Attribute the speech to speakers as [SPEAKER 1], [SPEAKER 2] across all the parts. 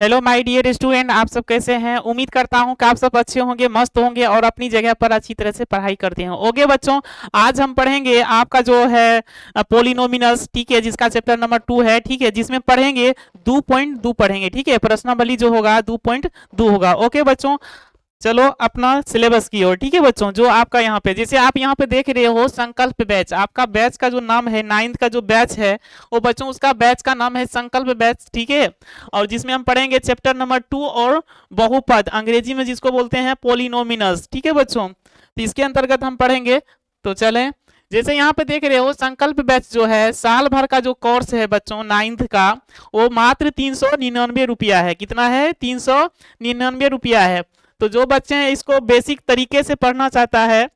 [SPEAKER 1] Hello my dear student, आप सब कैसे हैं। उम्मीद करता हूं कि आप सब अच्छे होंगे, मस्त होंगे और अपनी जगह पर अच्छी तरह से पढ़ाई करते हैं। ओके बच्चों, आज हम पढ़ेंगे आपका जो है पोलिनोमिनल्स, ठीक है, जिसका चैप्टर नंबर 2 है, ठीक है, जिसमें पढ़ेंगे 2.2 पढ़ेंगे, ठीक है। प्रश्नावली जो होगा 2.2 होगा। ओके बच्चों, चलो अपना सिलेबस की ओर, ठीक है बच्चों। जो आपका यहाँ पे, जैसे आप यहाँ पे देख रहे हो संकल्प बैच, आपका बैच का जो नाम है, 9th का जो बैच है वो बच्चों उसका बैच का नाम है संकल्प बैच, ठीक है। और जिसमें हम पढ़ेंगे चैप्टर नंबर 2 और बहुपद, अंग्रेजी में जिसको बोलते हैं पोलिनोमिनल्स, ठीक है बच्चों। तो इसके अंतर्गत हम पढ़ेंगे। तो चलें, जैसे यहाँ पे देख रहे हो संकल्प बैच जो है साल भर का जो कोर्स है बच्चों 9th का, वो मात्र 399 रुपया है। कितना है? 399 रुपया है। तो जो बच्चे हैं इसको बेसिक तरीके से पढ़ना चाहता है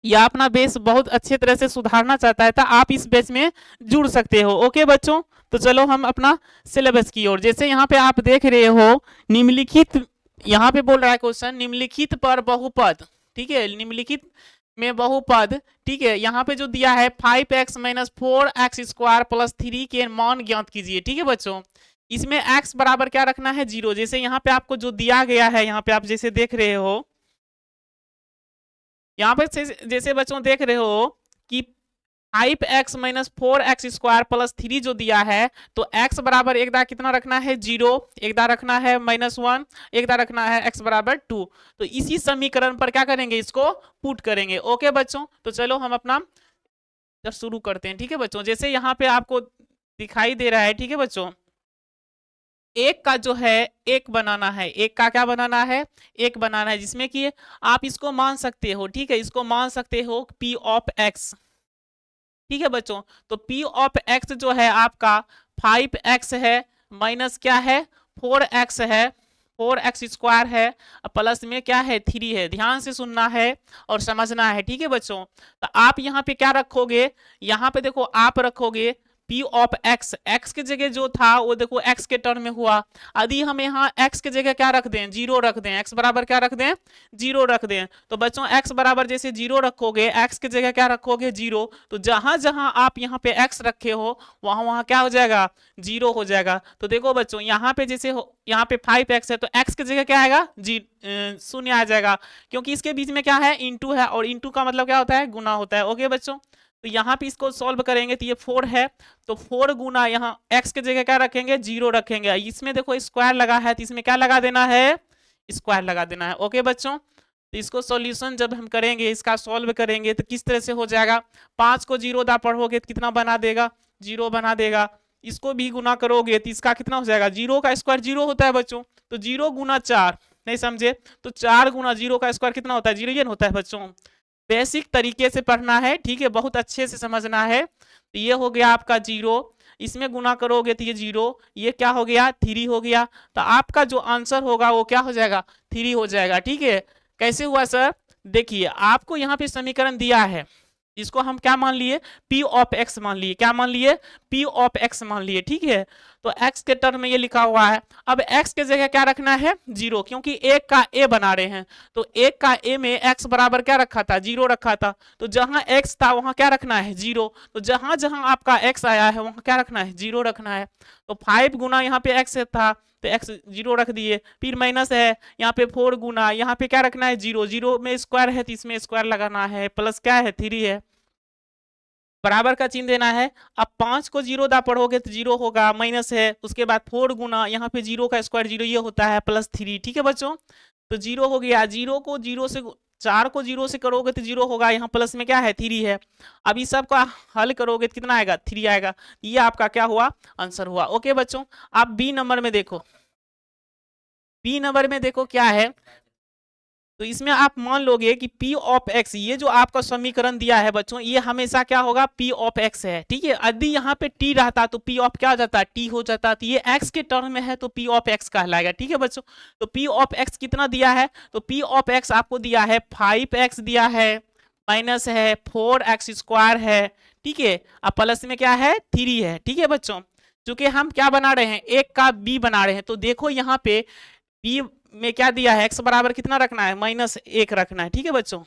[SPEAKER 1] या अपना बेस बहुत अच्छे तरह से सुधारना चाहता है तो आप इस बेस में जुड़ सकते हो। ओके बच्चों, तो चलो हम अपना सिलेबस की ओर। जैसे यहाँ पे आप देख रहे हो निम्नलिखित, यहाँ पे बोल रहा है क्वेश्चन, निम्नलिखित पर बहुपद, ठीक है, निम्नलिखित में बहुपद, ठीक है। यहाँ पे जो दिया है 5x minus 4x square plus 3 के मान ज्ञात कीजिए, ठीक है बच्चों। इसमें x बराबर क्या रखना है? 0। जैसे यहाँ पे आपको जो दिया गया है, यहाँ पे आप जैसे देख रहे हो, यहाँ पे जैसे बच्चों देख रहे हो कि 5x minus 4x square plus 3 जो दिया है, तो x बराबर एक दार कितना रखना है? 0, एक दार रखना है -1, एक दार रखना है x बराबर 2। तो इसी समीकरण पर क्या करेंगे? इसको पुट करेंगे। ओके बच्चों, तो चलो हम अपना जब शुरू करते हैं, ठीक है बच्चों। जैसे यहाँ पे आपको दिखाई दे रहा है, ठीक है बच्चों, एक का जो है एक बनाना है, एक का क्या बनाना है? एक बनाना है, जिसमें कि आप इसको मान सकते हो, ठीक है, इसको मान सकते हो p ऑफ x, ठीक है बच्चों। तो p ऑफ x जो है आपका 5x है, माइनस क्या है? 4x है, 4x स्क्वायर है, प्लस में क्या है? 3 है। ध्यान से सुनना है और समझना है, ठीक है बच्चों। तो आप यहाँ पे क्या रखोगे? यहाँ पे देखो आप रखोगे p ऑफ x, x के जगह जो था वो देखो x के टर्म में हुआ। यदि हम यहाँ x के जगह क्या रख दें? 0 रख दें, x बराबर क्या रख दें? 0 रख दें। तो बच्चों x बराबर जैसे 0 रखोगे, x के जगह क्या रखोगे? 0। तो जहां जहां आप यहाँ पे x रखे हो वहां वहां क्या हो जाएगा? 0 हो जाएगा। तो देखो बच्चों यहाँ पे जैसे यहाँ पे 5x है तो x की जगह क्या आएगा? शून्य आ जाएगा, क्योंकि इसके बीच में क्या है? इंटू है, और इंटू का मतलब क्या होता है? गुना होता है। ओके बच्चों, तो यहाँ पे इसको सॉल्व करेंगे तो ये 4 है, तो 4 गुना यहाँ x की जगह क्या रखेंगे? 0 रखेंगे। इसमें देखो स्क्वायर लगा है तो इसमें क्या लगा देना है? स्क्वायर लगा देना है। ओके बच्चों, तो इसको सॉल्यूशन जब हम करेंगे, इसका सॉल्व करेंगे तो किस तरह से हो जाएगा? 5 को 0 दा पढ़ोगे तो कितना बना देगा? 0 बना देगा। इसको भी गुना करोगे तो इसका कितना हो जाएगा? 0 का स्क्वायर 0 होता है बच्चों, तो 0 गुना 4, नहीं समझे तो 4 गुना 0 का स्क्वायर कितना होता है? 0 होता है बच्चों। बेसिक तरीके से पढ़ना है, ठीक है, बहुत अच्छे से समझना है। तो ये हो गया आपका 0, इसमें गुना करोगे तो ये 0, ये क्या हो गया? 3 हो गया। तो आपका जो आंसर होगा वो क्या हो जाएगा? 3 हो जाएगा, ठीक है। कैसे हुआ सर? देखिए आपको यहाँ पे समीकरण दिया है, इसको हम क्या मान लिए? p ऑफ x मान लिए। क्या मान लिए? p ऑफ x मान लिए, ठीक है। तो x के टर्म में ये लिखा हुआ है। अब x के जगह क्या रखना है? 0, क्योंकि एक का a बना रहे हैं, तो एक का a में x बराबर क्या रखा था? 0 रखा था। तो जहां x था वहां क्या रखना है? 0। तो जहां जहां आपका x आया है वहां क्या रखना है? 0 रखना है। तो 5 गुना यहाँ पे x था तो x 0 रख दिए, फिर माइनस है यहाँ पे 4 गुना, यहाँ पे क्या रखना है? 0, 0 में स्क्वायर है तो इसमें स्क्वायर लगाना है, प्लस क्या है? 3 है, बराबर का चिन्ह देना है। अब 5 को 0 दा पढ़ोगे तो 0 होगा, माइनस है, उसके बाद 4 गुना यहाँ पे 0 का स्क्वायर 0 ये होता है, प्लस 3, ठीक है बच्चों। तो 0 हो गया, 0 को 0 से 4 को 0 से करोगे तो 0 होगा, यहाँ प्लस में क्या है? 3 है। अब इस सब का हल करोगे तो कितना आएगा? 3 आएगा। ये आपका क्या हुआ? आंसर हुआ। ओके बच्चों, आप बी नंबर में देखो, बी नंबर में देखो क्या है। तो इसमें आप मान लोगे कि p ऑफ x, ये जो आपका समीकरण दिया है बच्चों, ये हमेशा क्या होगा? p ऑफ x है, ठीक है। यदि यहाँ पे t रहता तो p ऑफ क्या हो जाता? t हो जाता। तो ये x के टर्म में है तो p ऑफ x कहलाएगा, ठीक है बच्चों। तो p ऑफ x कितना दिया है? तो p ऑफ x आपको दिया है 5x दिया है, माइनस है 4x स्क्वायर है, ठीक है, अब प्लस में क्या है? 3 है, ठीक है बच्चों। चूंकि हम क्या बना रहे हैं? एक का b बना रहे हैं, तो देखो यहाँ पे b में क्या दिया है? x बराबर कितना रखना है? -1 रखना है, ठीक है बच्चों।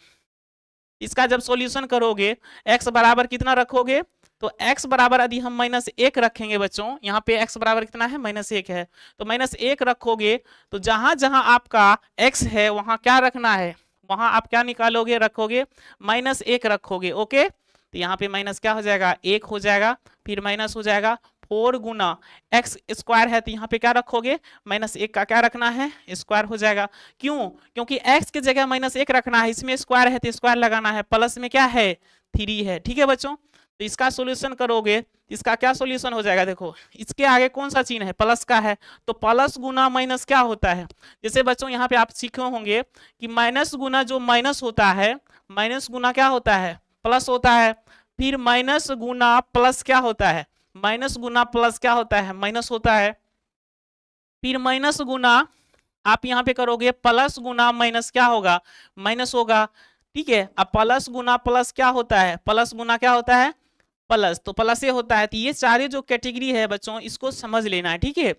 [SPEAKER 1] इसका जब सॉल्यूशन करोगे x बराबर कितना रखोगे? तो x बराबर यदि हम -1 रखेंगे बच्चों, यहाँ पे x बराबर कितना है -1 है, तो -1 रखोगे तो जहां जहां आपका x है वहां क्या रखना है, वहां आप क्या निकालोगे, रखोगे -1 रखोगे। ओके, तो यहाँ पे माइनस क्या हो जाएगा, 1 हो जाएगा, फिर माइनस हो जाएगा 4 गुना एक्स स्क्वायर है, तो यहाँ पे क्या रखोगे, -1 का क्या रखना है, स्क्वायर हो जाएगा। क्यों, क्योंकि x की जगह -1 रखना है, इसमें स्क्वायर है तो स्क्वायर लगाना है, प्लस में क्या है 3 है। ठीक है बच्चों, तो इसका सोल्यूशन करोगे, इसका क्या सोल्यूशन हो जाएगा, देखो इसके आगे कौन सा चिन्ह है, प्लस का है, तो प्लस गुना माइनस क्या होता है, जैसे बच्चों यहाँ पे आप सीखे होंगे कि माइनस गुना जो माइनस होता है, माइनस गुना क्या होता है, प्लस होता है, फिर माइनस गुना प्लस क्या होता है, माइनस गुना प्लस क्या होता है, माइनस होता है, फिर माइनस गुना आप यहाँ पे करोगे प्लस गुना माइनस क्या होगा, माइनस होगा। ठीक है, अब प्लस गुना प्लस क्या होता है, प्लस गुना क्या होता है, प्लस, तो प्लस से होता है। तो ये सारे जो कैटेगरी है बच्चों इसको समझ लेना है। ठीक है,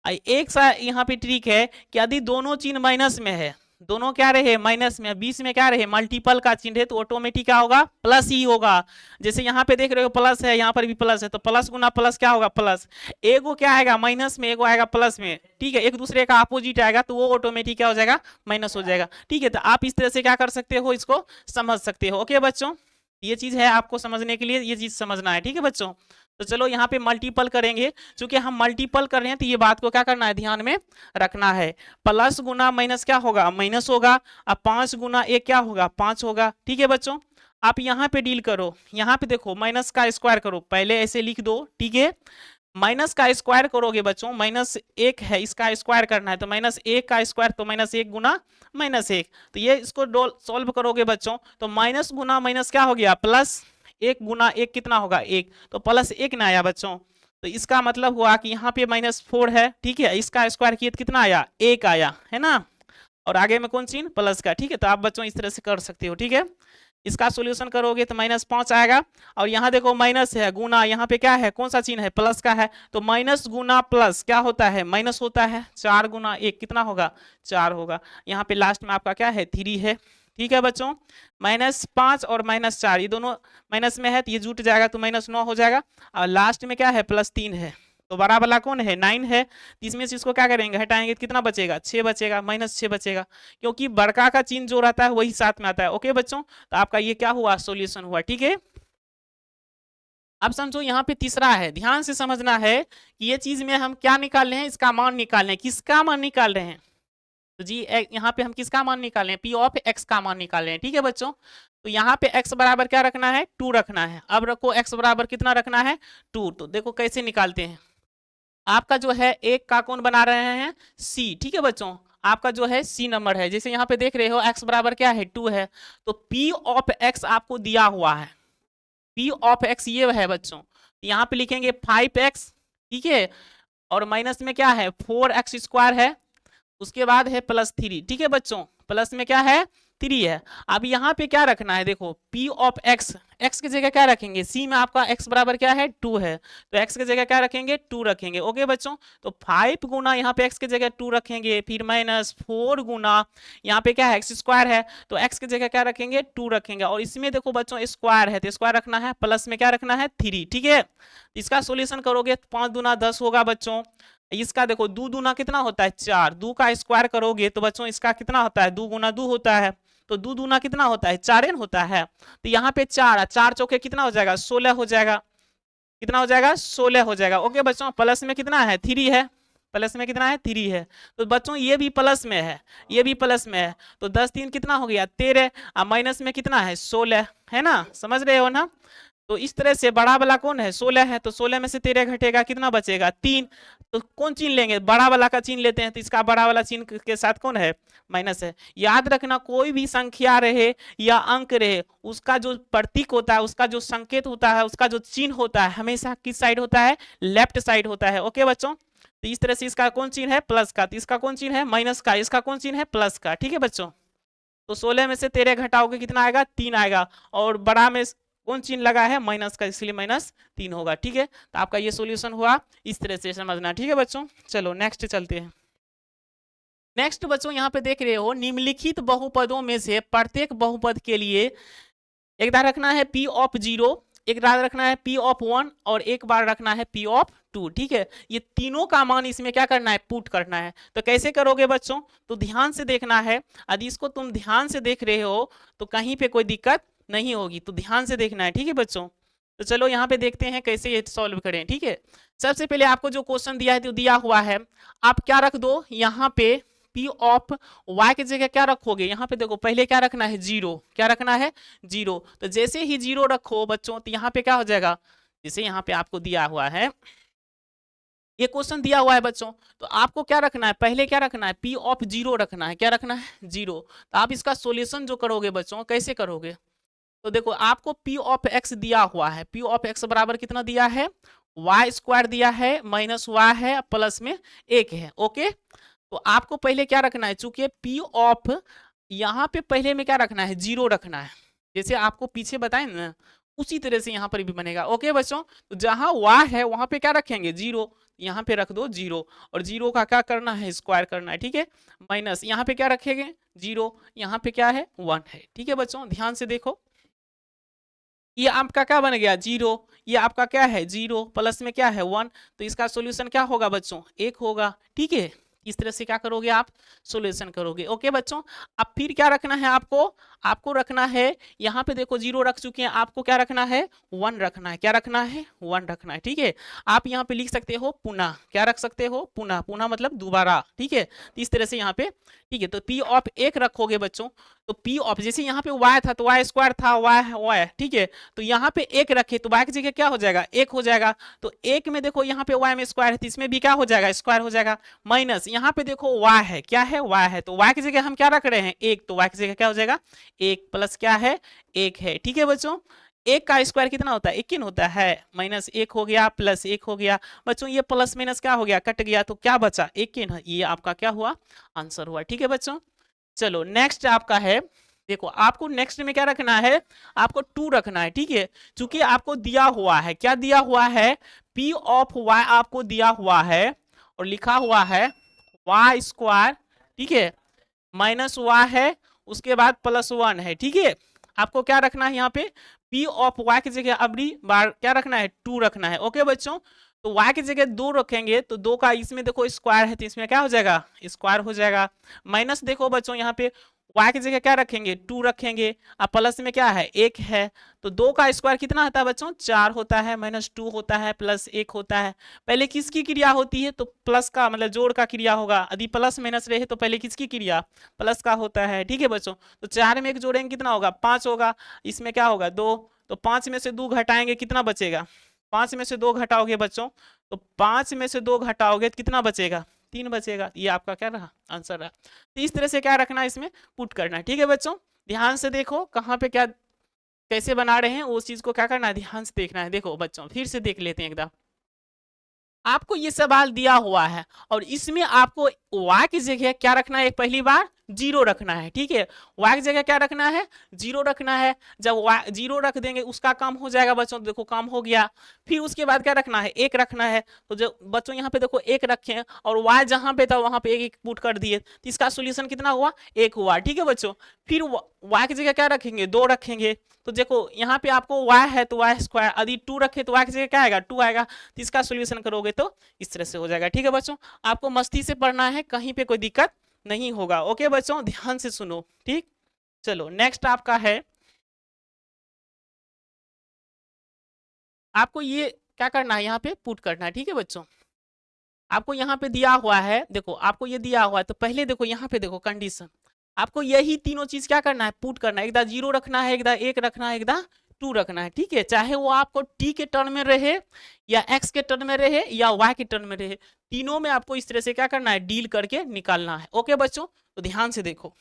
[SPEAKER 1] एक सा यहाँ पे ट्रिक है कि यदि दोनों चिन्ह माइनस में है, दोनों क्या रहे माइनस में, बीच में क्या रहे मल्टीपल का चिन्ह है, तो ऑटोमेटिक क्या होगा, प्लस ही होगा। जैसे यहाँ पे देख रहे हो प्लस है, यहाँ पर भी प्लस है, तो प्लस गुना प्लस क्या होगा, प्लस। एगो क्या आएगा माइनस में, एगो आएगा प्लस में। ठीक है, एक दूसरे का अपोजिट आएगा तो वो ऑटोमेटिक क्या हो जाएगा, माइनस हो जाएगा। ठीक है, तो आप इस तरह से क्या कर सकते हो, इसको समझ सकते हो। ओके बच्चों, ये चीज है आपको समझने के लिए, ये चीज समझना है। ठीक है बच्चों, तो चलो यहाँ पे मल्टीपल करेंगे, क्योंकि हम मल्टीपल कर रहे हैं तो ये बात को क्या करना है, ध्यान में रखना है। प्लस गुना माइनस क्या होगा, माइनस होगा। अब 5 गुना 1 क्या होगा, 5 होगा। ठीक है बच्चों, आप यहाँ पे डील करो, यहाँ पे देखो माइनस का स्क्वायर करो, पहले ऐसे लिख दो। ठीक है, माइनस का स्क्वायर करोगे बच्चों, -1 है, इसका स्क्वायर करना है, तो -1 का स्क्वायर तो -1 गुना -1, तो ये इसको सॉल्व करोगे बच्चों, तो माइनस गुना माइनस क्या हो गया, प्लस। 1 गुना 1 कितना होगा, 1, तो +1 ना आया बच्चों, तो इसका मतलब हुआ कि यहाँ पे -4 है। ठीक है, इसका स्क्वायर किया तो कितना आया, 1 आया, है ना, और आगे में कौन चिन्ह, प्लस का। ठीक है, तो आप बच्चों इस तरह से कर सकते हो। ठीक है, इसका सॉल्यूशन करोगे तो -5 आएगा, और यहाँ देखो माइनस है, गुना यहाँ पे क्या है, कौन सा चिन्ह है, प्लस का है, तो माइनस गुना प्लस क्या होता है, माइनस होता है। 4 गुना 1 कितना होगा, 4 होगा। यहाँ पे लास्ट में आपका क्या है, 3 है। ठीक है बच्चों, -5 और -4 ये दोनों माइनस में है, तो ये जुट जाएगा तो -9 हो जाएगा, और लास्ट में क्या है, +3 है, तो बड़ा वाला कौन है, 9 है। इसमें से इसको क्या करेंगे, हटाएंगे तो कितना बचेगा, 6 बचेगा, -6 बचेगा, क्योंकि बड़का का चिन्ह जो रहता है वही साथ में आता है। ओके बच्चों, तो आपका ये क्या हुआ, सॉल्यूशन हुआ। ठीक है, अब समझो यहाँ पे तीसरा है, ध्यान से समझना है कि ये चीज में हम क्या निकाल रहे हैं, इसका मान निकाल रहे हैं। किसका मान निकाल रहे हैं, तो जी यहाँ पे हम किसका मान निकाल रहे हैं, पी ऑफ एक्स का मान निकाल रहे हैं। ठीक है बच्चों, तो यहाँ पे x बराबर क्या रखना है, 2 रखना है। अब रखो x बराबर कितना रखना है, 2, तो देखो कैसे निकालते हैं। आपका जो है एक का कौन बना रहे हैं, सी। ठीक है बच्चों, आपका जो है सी नंबर है, जैसे यहाँ पे देख रहे हो x बराबर क्या है, 2 है, तो p ऑफ x आपको दिया हुआ है, p ऑफ x ये है बच्चों, यहाँ पे लिखेंगे 5x। ठीक है, और माइनस में क्या है, 4x स्क्वायर है, उसके बाद है +3। ठीक है बच्चों, प्लस में क्या है, 3 है। अब यहाँ पे क्या रखना है, देखो p ऑफ x, x की जगह क्या रखेंगे, c में आपका x बराबर क्या है, 2 है, तो x की जगह क्या रखेंगे, 2 रखेंगे। ओके बच्चों, तो 5 गुना यहाँ पे x की जगह 2 रखेंगे, फिर -4 गुना यहाँ पे क्या है, x स्क्वायर है, तो x की जगह क्या रखेंगे, 2 रखेंगे, और इसमें देखो बच्चों स्क्वायर है तो स्क्वायर रखना है, प्लस में क्या रखना है, 3। ठीक है, इसका सोल्यूशन करोगे 5 दूना 10 होगा बच्चों। इसका देखो 2 दूना कितना होता है, 4, 2 का स्क्वायर करोगे तो बच्चों इसका कितना होता है, 2 गुना 2 होता है, तो 2 दूना कितना होता है, 4 होता है, तो यहाँ पे 4 4 चौके कितना हो जाएगा, 16 हो जाएगा, कितना हो जाएगा, 16 हो जाएगा। ओके बच्चों, प्लस में कितना है, 3 है, प्लस में कितना है, 3 है, तो बच्चों ये भी प्लस में है, ये भी प्लस में है, तो 10 3 कितना हो गया, 13, और माइनस में कितना है, 16, है ना, समझ रहे हो ना। तो इस तरह से बड़ा वाला कौन है, 16 है, तो 16 में से 13 घटेगा, कितना बचेगा, 3, तो कौन चिन्ह लेंगे, बड़ा वाला का चिन्ह लेते हैं, तो इसका बड़ा वाला चिन्ह के साथ कौन है, माइनस है। याद रखना, कोई भी संख्या रहे या अंक रहे, उसका जो प्रतीक होता है, उसका जो संकेत होता है, उसका जो चिन्ह होता है, हमेशा किस साइड होता है, लेफ्ट साइड होता है। ओके बच्चों, तो इस तरह से इसका कौन चिन्ह है, प्लस का, तो इसका कौन चिन्ह है, माइनस का, इसका कौन चिन्ह है, प्लस का। ठीक है बच्चों, तो 16 में से 13 घटाओगे कितना आएगा, 3 आएगा, और बड़ा में कौन चिन्ह लगा है, माइनस का, इसलिए -3 होगा। ठीक है, तो आपका ये सॉल्यूशन हुआ, इस तरह से समझना। ठीक है बच्चों, चलो नेक्स्ट चलते हैं। नेक्स्ट बच्चों यहाँ पे देख रहे हो, निम्नलिखित बहुपदों में से प्रत्येक बहुपद के लिए एक रखना है p ऑफ 0, एक बार रखना है P ऑफ 1 और एक बार रखना है P ऑफ 2, ठीक है। ये तीनों का मान इसमें क्या करना है, पुट करना है। तो कैसे करोगे बच्चों, तो ध्यान से देखना है। यदि इसको तुम ध्यान से देख रहे हो तो कहीं पे कोई दिक्कत नहीं होगी, तो ध्यान से देखना है, ठीक है बच्चों। तो चलो यहाँ पे देखते हैं कैसे ये सॉल्व करें, ठीक है। सबसे पहले आपको जो क्वेश्चन दिया है तो दिया हुआ है, आप क्या रख दो यहाँ पे, P ऑफ y की जगह क्या रखोगे, यहाँ पे देखो पहले क्या रखना है, जीरो। क्या रखना है, जीरो। तो जैसे ही जीरो रखो बच्चों तो यहाँ पे क्या हो जाएगा, जैसे यहाँ पे आपको दिया हुआ है, ये क्वेश्चन दिया हुआ है बच्चों, तो आपको क्या रखना है, पहले क्या रखना है, P ऑफ जीरो रखना है। क्या रखना है, जीरो। तो आप इसका सोल्यूशन जो करोगे बच्चों, कैसे करोगे, तो देखो आपको P ऑफ x दिया हुआ है, P ऑफ x बराबर कितना दिया है, वाई स्क्वायर दिया है माइनस वाई है प्लस में एक है, ओके। तो आपको पहले क्या रखना है, चूंकि P ऑफ यहाँ पे पहले में क्या रखना है, जीरो रखना है। जैसे आपको पीछे बताए ना उसी तरह से यहाँ पर भी बनेगा, ओके बच्चों। तो जहां y है वहां पे क्या रखेंगे, जीरो। यहाँ पे रख दो जीरो, और जीरो का क्या करना है, स्क्वायर करना है, ठीक है। माइनस यहाँ पे क्या रखेंगे, जीरो, यहाँ पे क्या है, 1 है, ठीक है बच्चों। ध्यान से देखो, ये आपका क्या बन गया, जीरो। ये आपका क्या है, जीरो प्लस में क्या है, 1। तो इसका सॉल्यूशन क्या होगा बच्चों, एक होगा, ठीक है। इस तरह से क्या करोगे आप, सॉल्यूशन करोगे, ओके बच्चों। अब फिर क्या रखना है आपको रखना है, यहाँ पे देखो जीरो रख चुके हैं, आपको क्या रखना है, 1 रखना है। क्या रखना है, 1 रखना है, ठीक है। आप यहाँ पे लिख सकते हो पुनः, क्या रख सकते हो, पुनः। पुनः मतलब दोबारा, ठीक है। तो इस तरह से यहाँ पे, ठीक है। तो P ऑफ एक रखोगे बच्चों, तो P ऑफ जैसे यहाँ पे y था तो y स्क्वायर था, y, ठीक है। तो यहाँ पे एक रखे तो y की जगह क्या हो जाएगा, एक हो जाएगा। तो एक में देखो यहाँ पे y में स्क्वायर है तो इसमें भी क्या हो जाएगा, स्क्वायर हो जाएगा। माइनस यहाँ पे देखो y है, क्या है, y है, तो y की जगह हम क्या रख रहे हैं, एक। तो y की जगह क्या हो जाएगा, एक प्लस क्या है, एक है, ठीक है बच्चों। एक का स्क्वायर कितना होता है, 21 होता है। माइनस एक हो गया प्लस एक हो गया बच्चों, ये प्लस माइनस क्या हो गया, कट गया, तो क्या बचा, 21। ये आपका क्या हुआ, आंसर हुआ, ठीक है बच्चों। चलो नेक्स्ट आपका है, देखो आपको नेक्स्ट में क्या रखना है, आपको 2 रखना है, ठीक है। चूंकि आपको दिया हुआ है, क्या दिया हुआ है, P ऑफ y आपको दिया हुआ है और लिखा हुआ है y स्क्वायर, ठीक है, माइनस y है, उसके बाद प्लस 1 है, ठीक है। आपको क्या रखना है यहाँ पे, P ऑफ y की जगह अगली बार क्या रखना है, 2 रखना है, ओके बच्चों। तो y की जगह 2 रखेंगे तो 2 का इसमें देखो स्क्वायर है तो इसमें क्या हो जाएगा, स्क्वायर हो जाएगा। माइनस देखो बच्चों यहाँ पे y की जगह क्या रखेंगे, 2 रखेंगे, अब प्लस में क्या है, एक है। तो 2 का स्क्वायर कितना होता है बच्चों, 4 होता है, माइनस 2 होता है, प्लस 1 होता है। पहले किसकी क्रिया होती है, तो प्लस का मतलब जोड़ का क्रिया होगा। यदि प्लस माइनस रहे तो पहले किसकी क्रिया, प्लस का होता है, ठीक है बच्चों। तो 4 में एक जोड़ेंगे कितना होगा, 5 होगा, इसमें क्या होगा, 2। तो 5 में से 2 घटाएंगे कितना बचेगा, 5 में से 2 घटाओगे बच्चों, तो 5 में से 2 घटाओगे तो कितना बचेगा, 3 बचेगा। ये आपका क्या रहा, आंसर रहा। तो इस तरह से क्या रखना है, इसमें पुट करना है, ठीक है बच्चों। ध्यान से देखो कहाँ पे क्या कैसे बना रहे हैं, उस चीज को क्या करना है, ध्यान से देखना है। देखो बच्चों फिर से देख लेते हैं एकदम, आपको ये सवाल दिया हुआ है और इसमें आपको y की जगह क्या रखना है, पहली बार जीरो रखना है, ठीक है। y की जगह क्या रखना है, जीरो रखना है। जब y जीरो रख देंगे उसका काम हो जाएगा बच्चों, देखो काम हो गया। फिर उसके बाद क्या रखना है, एक रखना है। तो जब बच्चों यहाँ पे देखो एक रखे और y जहां पे था वहां पे एक पुट कर दिए तो इसका सोल्यूशन कितना हुआ, एक हुआ, ठीक है बच्चों। फिर y की जगह क्या रखेंगे, 2 रखेंगे। तो देखो यहाँ पे आपको y है तो y स्क्वायर, यदि 2 रखे तो y की जगह क्या आएगा, 2 आएगा। तो इसका सोल्यूशन करोगे तो इस तरह से हो जाएगा, ठीक है बच्चों। आपको मस्ती से पढ़ना है, कहीं पे कोई दिक्कत नहीं होगा, ओके बच्चों, ध्यान से सुनो, ठीक। चलो नेक्स्ट आपका है, आपको ये क्या करना है, यहाँ पे पुट करना है, ठीक है बच्चों। आपको यहाँ पे दिया हुआ है, देखो आपको ये दिया हुआ है तो पहले देखो यहाँ पे देखो कंडीशन, आपको यही तीनों चीज क्या करना है, पुट करना है। एकदा जीरो रखना है, एकदा एक रखना है, एकदा 2 रखना है, ठीक है। चाहे वो आपको t के टर्म में रहे या x के टर्म में रहे या y के टर्म में रहे, तीनों में आपको इस तरह से क्या करना है, डील करके निकालना है, ओके बच्चों। तो ध्यान से देखो,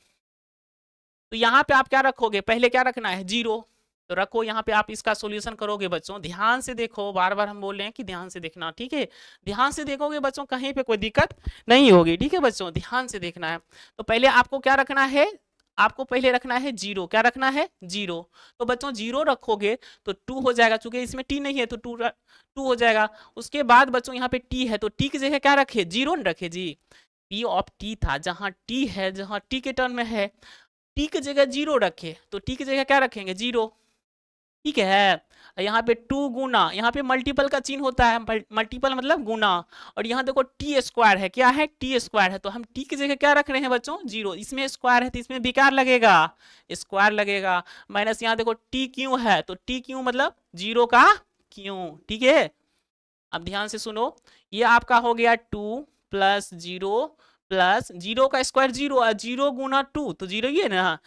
[SPEAKER 1] तो यहाँ पे आप क्या रखोगे, पहले क्या रखना है, जीरो। तो रखो यहाँ पे, आप इसका सॉल्यूशन करोगे बच्चों, ध्यान से देखो, बार बार हम बोल रहे हैं कि ध्यान से देखना, ठीक है। ध्यान से देखोगे बच्चों, कहीं पे कोई दिक्कत नहीं होगी, ठीक है बच्चों, ध्यान से देखना है। तो पहले आपको क्या रखना है, आपको पहले रखना है जीरो। क्या रखना है, जीरो। तो बच्चों जीरो रखोगे तो 2 हो जाएगा, चूंकि इसमें टी नहीं है तो 2 हो जाएगा। उसके बाद बच्चों यहाँ पे टी है तो टी की जगह क्या रखे, जीरो न रखे जी। पी ऑफ टी था, जहां टी है, जहां टी के टर्म में है, टी की जगह जीरो रखे तो टी की जगह क्या रखेंगे, जीरो। ठीक है। यहाँ पे 2 गुना, यहाँ पे मल्टीपल का चिन्ह होता है, मल्टीपल मतलब गुना। और यहाँ देखो टी स्क्वायर है, क्या है टी स्क्वायर है, तो हम टी की जगह क्या रख रहे हैं बच्चों, जीरो। इसमें स्क्वायर है तो इसमें बेकार लगेगा, स्क्वायर लगेगा। माइनस यहाँ देखो टी क्यों है, तो टी क्यों मतलब जीरो का क्यों, ठीक है। अब ध्यान से सुनो, ये आपका हो गया 2 प्लस जीरो प्लस जीरो का स्क्वायर जीरो, जीरो गुना 2 तो जीरो ही है ना।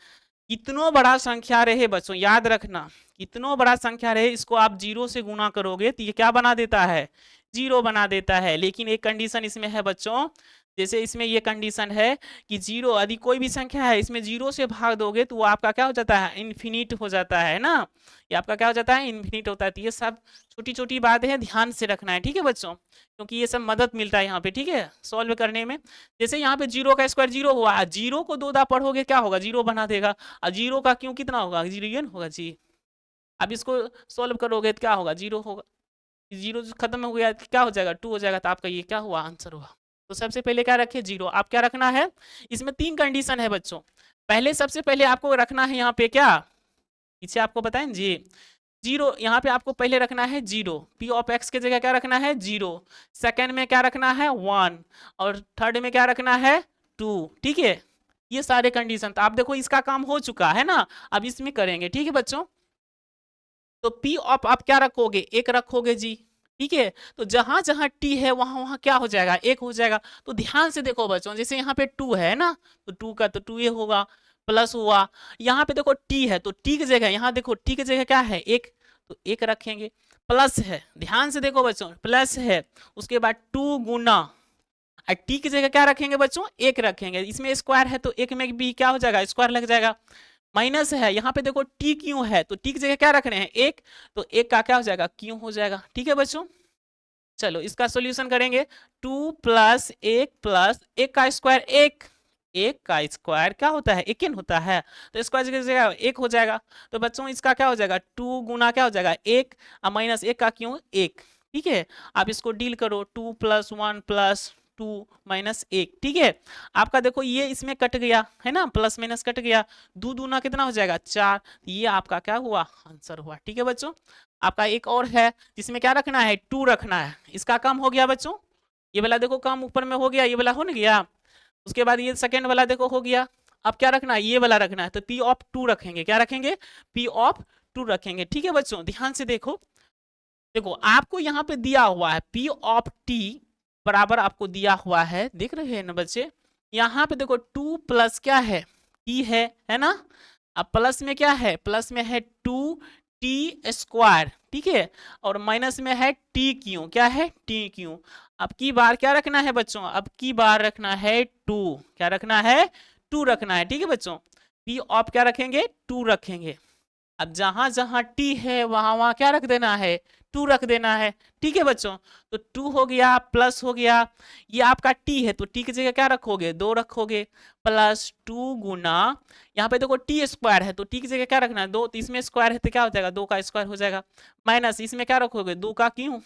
[SPEAKER 1] कितनो बड़ा संख्या रहे बच्चों याद रखना, कितनो बड़ा संख्या रहे इसको आप जीरो से गुना करोगे तो ये क्या बना देता है, जीरो बना देता है। लेकिन एक कंडीशन इसमें है बच्चों, जैसे इसमें ये कंडीशन है कि जीरो यदि कोई भी संख्या है इसमें जीरो से भाग दोगे तो वो आपका क्या हो जाता है, इन्फिनिट हो जाता है ना। ये आपका क्या हो जाता है, इन्फिनिट होता है। तो ये सब छोटी छोटी बातें हैं, ध्यान से रखना है, ठीक है बच्चों, क्योंकि ये सब मदद मिलता है यहाँ पे, ठीक है, सॉल्व करने में। जैसे यहाँ पे जीरो का स्क्वायर जीरो हुआ, जीरो को 2 दा पढ़ोगे क्या होगा, जीरो बना देगा। और जीरो का क्यों कितना होगा, जीरो ये होगा जी। अब इसको सॉल्व करोगे तो क्या होगा, जीरो होगा, जीरो खत्म हो गया क्या हो जाएगा, 2 हो जाएगा। तो आपका ये क्या हुआ, आंसर हुआ। तो सबसे पहले क्या रखे, जीरो। आप क्या रखना है, इसमें 3 कंडीशन है बच्चों। पहले सबसे पहले आपको रखना है यहाँ पे क्या, पीछे आपको बताएं जी, जीरो। यहाँ पे आपको पहले रखना है जीरो, पी ऑफ एक्स की जगह क्या रखना है, जीरो। सेकंड में क्या रखना है, 1। और थर्ड में क्या रखना है, 2, ठीक है। ये सारे कंडीशन, तो आप देखो इसका काम हो चुका है ना, अब इसमें करेंगे, ठीक है बच्चों। तो पी ऑफ आप क्या रखोगे, एक रखोगे जी, ठीक है। तो जहां जहां टी है वहां वहां क्या हो जाएगा, एक हो जाएगा। तो ध्यान से देखो बच्चों, जैसे यहाँ पे 2 है ना, तो 2 का तो 2 ये होगा, प्लस हुआ। यहाँ पे देखो टी है तो टी की जगह, यहाँ देखो टी की जगह क्या है, एक, तो एक रखेंगे। प्लस है, ध्यान से देखो बच्चों, प्लस है, उसके बाद 2 गुना, टी की जगह क्या रखेंगे बच्चों, एक रखेंगे। इसमें स्क्वायर है तो एक में भी क्या हो जाएगा, स्क्वायर लग जाएगा। माइनस है, यहाँ पे देखो टी क्यों है, तो टी की जगह क्या रख रहे हैं, एक, तो एक का क्या हो जाएगा, क्यों हो जाएगा, ठीक है बच्चों। चलो इसका सॉल्यूशन करेंगे, 2 प्लस एक का स्क्वायर एक, एक का स्क्वायर क्या होता है, एकिन होता है, तो स्क्वायर की जगह एक हो जाएगा। तो बच्चों इसका क्या हो जाएगा, 2 गुना क्या हो जाएगा, एक, और माइनस एक का क्यों, एक, ठीक है। आप इसको डील करो, 2 प्लस 1 प्लस 2 माइनस एक, ठीक है। आपका देखो ये इसमें कट गया है ना, प्लस माइनस कट गया, दो दूना कितना हो जाएगा, 4। ये आपका क्या हुआ, आंसर हुआ, ठीक है बच्चों। आपका एक और है जिसमें क्या रखना है, 2 रखना है। इसका काम हो गया बच्चों, ये वाला देखो काम ऊपर में हो गया, ये वाला हो ना गया। उसके बाद ये सेकंड वाला देखो हो गया। अब क्या रखना है, ये वाला रखना है, तो पी ऑफ 2 रखेंगे, क्या रखेंगे, पी ऑफ 2 रखेंगे, ठीक है बच्चों। ध्यान से देखो, देखो आपको यहाँ पे दिया हुआ है पी ऑफ टी बराबर आपको दिया हुआ है, देख रहे हैं ना बच्चे। यहाँ पे देखो 2 प्लस क्या है, टी है ना। अब प्लस में क्या है, प्लस में है 2 टी स्क्वायर, ठीक है। और माइनस में है टी क्यू, क्या है, टी क्यू। अब की बार क्या रखना है बच्चों, अब की बार रखना है 2, क्या रखना है, 2 रखना है, ठीक है बच्चों। पी ऑफ क्या रखेंगे, 2 रखेंगे। अब जहां जहां टी है वहां वहां क्या रख देना है, 2 रख देना है, ठीक है बच्चों। तो 2 हो गया, प्लस हो गया, ये आपका टी है तो टी की जगह क्या रखोगे, 2 रखोगे, प्लस 2 गुना, यहाँ पे देखो टी स्क्वायर है तो टी की जगह क्या रखना है, 2, तो इसमें स्क्वायर है तो क्या हो जाएगा, 2 का स्क्वायर हो जाएगा। माइनस इसमें क्या रखोगे, 2 का क्यों,